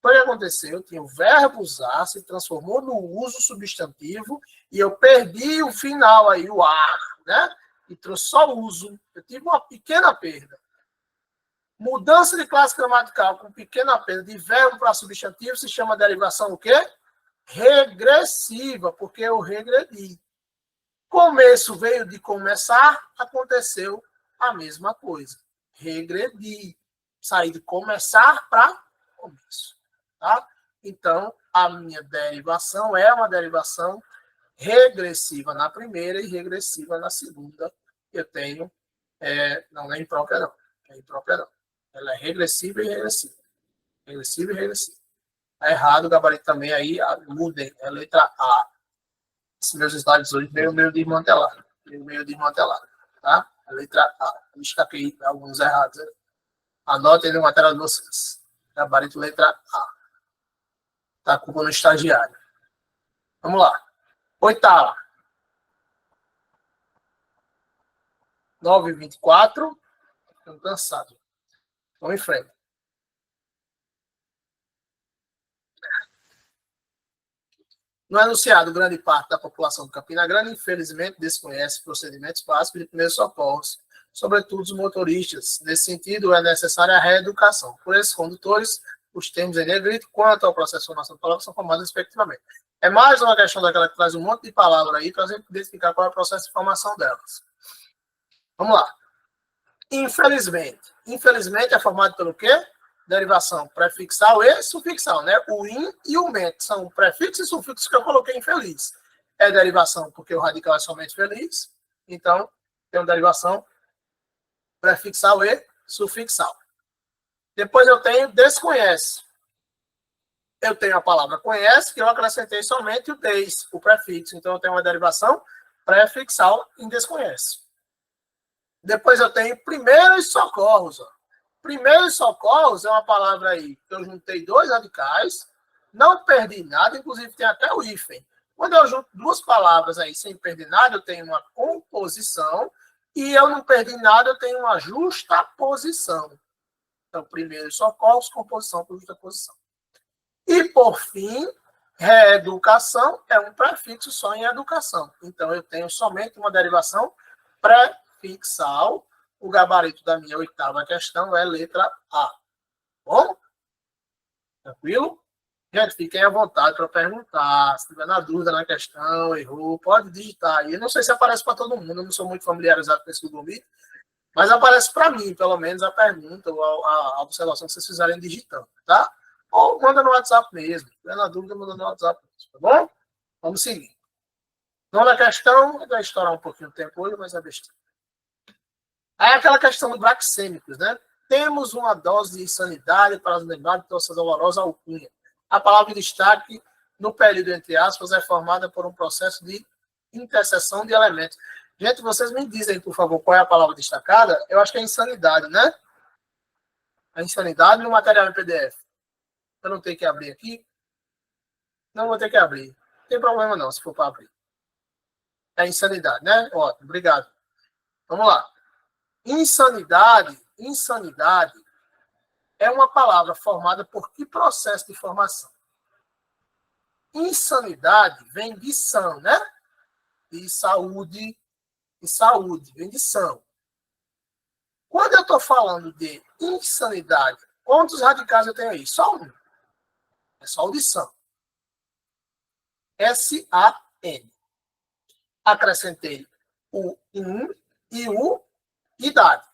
O que aconteceu? Tinha o verbo usar, se transformou no uso substantivo e eu perdi o final aí, o ar, né? E trouxe só uso. Eu tive uma pequena perda. Mudança de classe gramatical com pequena perda de verbo para substantivo se chama derivação o quê? Regressiva, porque eu regredi. Começo veio de começar, aconteceu a mesma coisa. Regredi. Saí de começar para começo. Tá? Então, a minha derivação é uma derivação regressiva na primeira e regressiva na segunda. Eu tenho, não é imprópria não. É imprópria não. Ela é regressiva e regressiva. Regressiva e regressiva. Tá errado o gabarito também aí, mudem. É a letra A. Esses meus slides hoje meio desmantelado. Meio desmantelado. Tá? A letra A. Eu destaquei alguns errados. Né? Anotem no material de vocês. Gabarito letra A. Tá, culpa no estagiário. Vamos lá. Oitava. 9h24. Estou cansado. Vamos em frente. No enunciado, grande parte da população de Campina Grande, infelizmente, desconhece procedimentos básicos de primeiros socorros, sobretudo os motoristas. Nesse sentido, é necessária a reeducação. Por esses condutores, os termos em negrito, quanto ao processo de formação de palavras, são formados respectivamente. É mais uma questão daquela que traz um monte de palavras aí para a gente identificar qual é o processo de formação delas. Vamos lá. Infelizmente. Infelizmente é formado pelo quê? Derivação prefixal e sufixal, né? O in e o mente são prefixos e sufixos que eu coloquei infeliz. É derivação porque o radical é somente feliz. Então, tem uma derivação prefixal e sufixal. Depois eu tenho desconhece. Eu tenho a palavra conhece, que eu acrescentei somente o des, o prefixo. Então, eu tenho uma derivação prefixal em desconhece. Depois eu tenho primeiros socorros. Ó. Primeiros socorros é uma palavra aí que eu juntei dois radicais, não perdi nada, inclusive tem até o hífen. Quando eu junto duas palavras aí sem perder nada, eu tenho uma composição, e eu não perdi nada, eu tenho uma justaposição. Então, primeiros socorros, composição por justaposição. E, por fim, reeducação é um prefixo só em educação. Então, eu tenho somente uma derivação prefixal. O gabarito da minha oitava questão é letra A. Bom? Tranquilo? Gente, fiquem à vontade para perguntar. Se tiver na dúvida na questão, errou, pode digitar aí. Eu não sei se aparece para todo mundo, eu não sou muito familiarizado com esse Google Meet, mas aparece para mim, pelo menos, a pergunta ou a observação que vocês fizerem digitando, tá? Ou manda no WhatsApp mesmo. Se tiver na dúvida, manda no WhatsApp mesmo, tá bom? Vamos seguir. Nona questão, vai estourar um pouquinho o tempo hoje, mas é besteira. Aí aquela questão do braxêmicos, né? Temos uma dose de insanidade para nos lembrar de nossa dolorosa alcunha. A palavra em destaque, no período entre aspas, é formada por um processo de interseção de elementos. Gente, vocês me dizem, por favor, qual é a palavra destacada? Eu acho que é insanidade, né? A insanidade no material em PDF. Eu não tenho que abrir aqui? Não vou ter que abrir. Não tem problema não, se for para abrir. É insanidade, né? Ótimo, obrigado. Vamos lá. Insanidade é uma palavra formada por que processo de formação? Insanidade vem de san, né? De saúde, de saúde, vem de são. Quando eu estou falando de insanidade, quantos radicais eu tenho aí? Só um. É só o de são. S-A-N. Acrescentei o in e o idade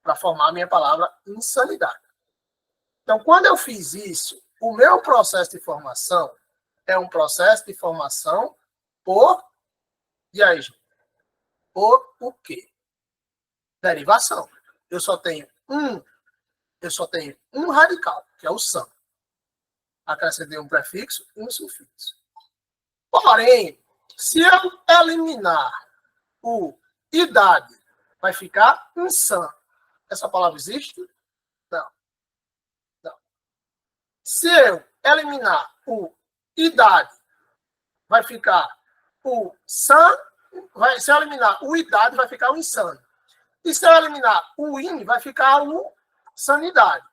para formar a minha palavra insanidade. Então, quando eu fiz isso, o meu processo de formação é um processo de formação por... E aí, gente? Por o quê? Derivação. Eu só tenho um radical, que é o são. Acrescentei um prefixo e um sufixo. Porém, se eu eliminar o idade, vai ficar insan. Essa palavra existe? Não. Não. Se eu eliminar o idade, vai ficar o san. Se eu eliminar o idade, vai ficar o insano. E se eu eliminar o in, vai ficar o sanidade.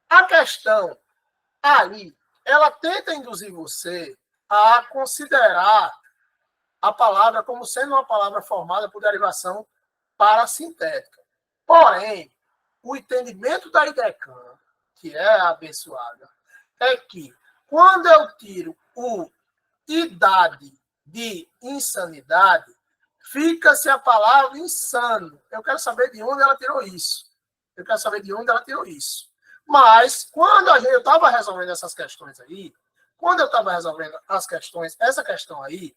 A questão aí, ela tenta induzir você a considerar a palavra como sendo uma palavra formada por derivação parasintética. Porém, o entendimento da IDECAN, que é abençoada, é que quando eu tiro o idade de insanidade, fica-se a palavra insano. Eu quero saber de onde ela tirou isso. Mas, quando eu estava resolvendo essas questões aí, essa questão aí,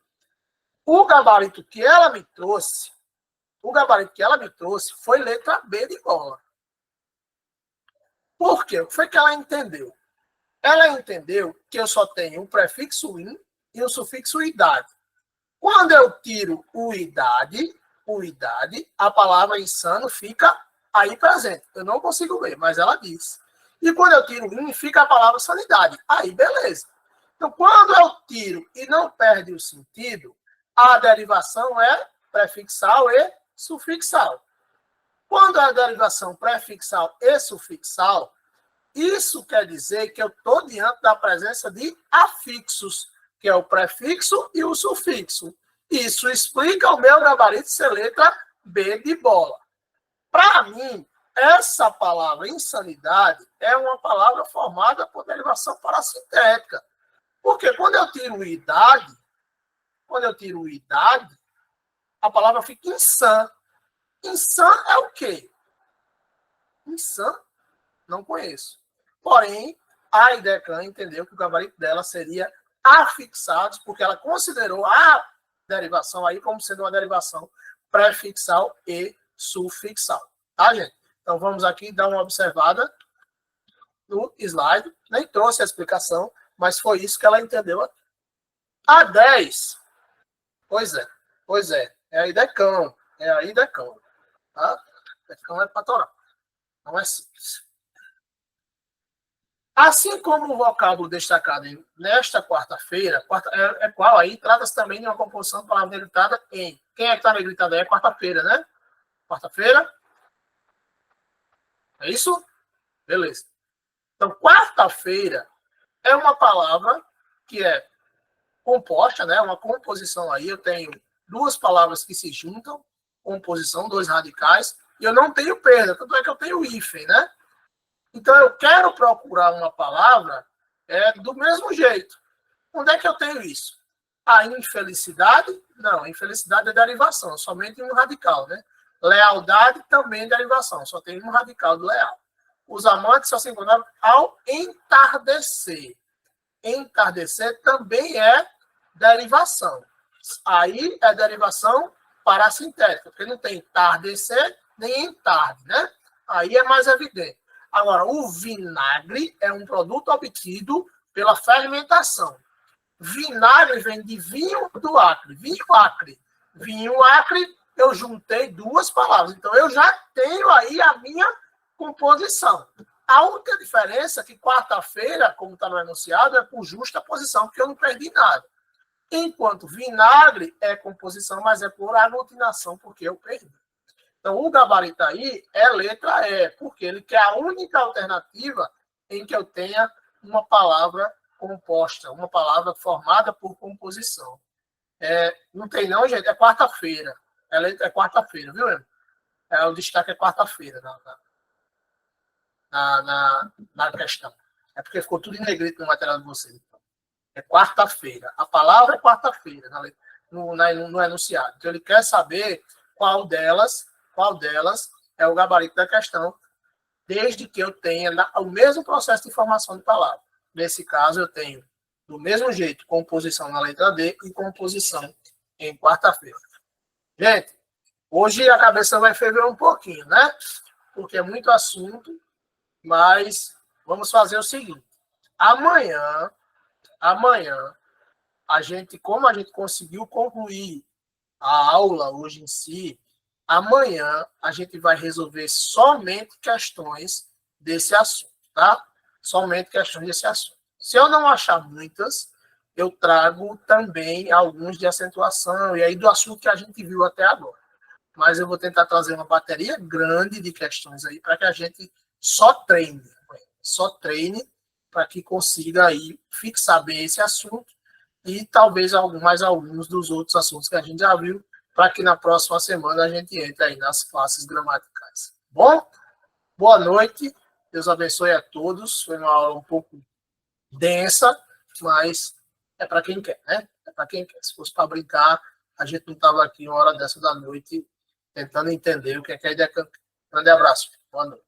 o gabarito que ela me trouxe foi letra B de bola. Por quê? O que foi que ela entendeu? Ela entendeu que eu só tenho um prefixo in e um sufixo idade. Quando eu tiro o idade, a palavra insano fica aí presente. Eu não consigo ver, mas ela diz. E quando eu tiro in, fica a palavra sanidade. Aí, beleza. Então, quando eu tiro e não perde o sentido, a derivação é prefixal e sufixal. Quando a derivação prefixal e sufixal, isso quer dizer que eu estou diante da presença de afixos, que é o prefixo e o sufixo. Isso explica o meu gabarito ser letra B de bola. Para mim, essa palavra insanidade é uma palavra formada por derivação parasintética. Porque quando eu tiro idade, a palavra fica insã. Insã é o quê? Insã? Não conheço. Porém, a IDECAN entendeu que o gabarito dela seria afixados, porque ela considerou a derivação aí como sendo uma derivação prefixal e sufixal. Tá, gente? Então, vamos aqui dar uma observada no slide. Nem trouxe a explicação, mas foi isso que ela entendeu aqui. A 10. Pois é. É a IDECAN. Tá? IDECAN é pastoral. Não é simples. Assim como o vocábulo destacado nesta quarta-feira, é qual aí? Trata-se também de uma composição de palavra negritada em. Quem é que está negritada aí? É quarta-feira, né? Quarta-feira? É isso? Beleza. Então, quarta-feira é uma palavra que é composta, né? Uma composição aí. Eu tenho duas palavras que se juntam, composição, dois radicais, e eu não tenho perda, tanto é que eu tenho hífen, né? Então, eu quero procurar uma palavra do mesmo jeito. Onde é que eu tenho isso? A infelicidade? Não, infelicidade é derivação, somente um radical, né? Lealdade também é derivação, só tem um radical do leal. Os amantes só se encontraram ao entardecer. Entardecer também é derivação. Aí é derivação parasintética, porque não tem entardecer nem entarde, né? Aí é mais evidente. Agora, o vinagre é um produto obtido pela fermentação. Vinagre vem de vinho do Acre. Vinho Acre. Vinho Acre, eu juntei duas palavras. Então, eu já tenho aí a minha composição. A única diferença é que quarta-feira, como está no enunciado, é por justa posição, porque eu não perdi nada. Enquanto vinagre é composição, mas é por aglutinação, porque eu perdi. Então, o gabarito aí é letra E, porque ele quer a única alternativa em que eu tenha uma palavra composta, uma palavra formada por composição. Não tem não, gente, é quarta-feira. É quarta-feira, viu, Emo? O destaque é quarta-feira na questão. É porque ficou tudo em negrito no material de vocês. É quarta-feira. A palavra é quarta-feira no enunciado. Então, ele quer saber qual delas é o gabarito da questão, desde que eu tenha o mesmo processo de formação de palavra. Nesse caso, eu tenho, do mesmo jeito, composição na letra D e composição em quarta-feira. Gente, hoje a cabeça vai ferver um pouquinho, né? Porque é muito assunto, mas vamos fazer o seguinte. Amanhã, como a gente conseguiu concluir a aula hoje em si, amanhã a gente vai resolver somente questões desse assunto, tá? Somente questões desse assunto. Se eu não achar muitas, eu trago também alguns de acentuação, e aí do assunto que a gente viu até agora. Mas eu vou tentar trazer uma bateria grande de questões aí para que a gente só treine para que consiga aí fixar bem esse assunto e talvez mais alguns dos outros assuntos que a gente já viu, para que na próxima semana a gente entre aí nas classes gramaticais. Bom? Boa noite, Deus abençoe a todos. Foi uma aula um pouco densa, mas é para quem quer, né? É para quem quer. Se fosse para brincar, a gente não estava aqui uma hora dessa da noite tentando entender o que é a ideia. Grande abraço. Boa noite.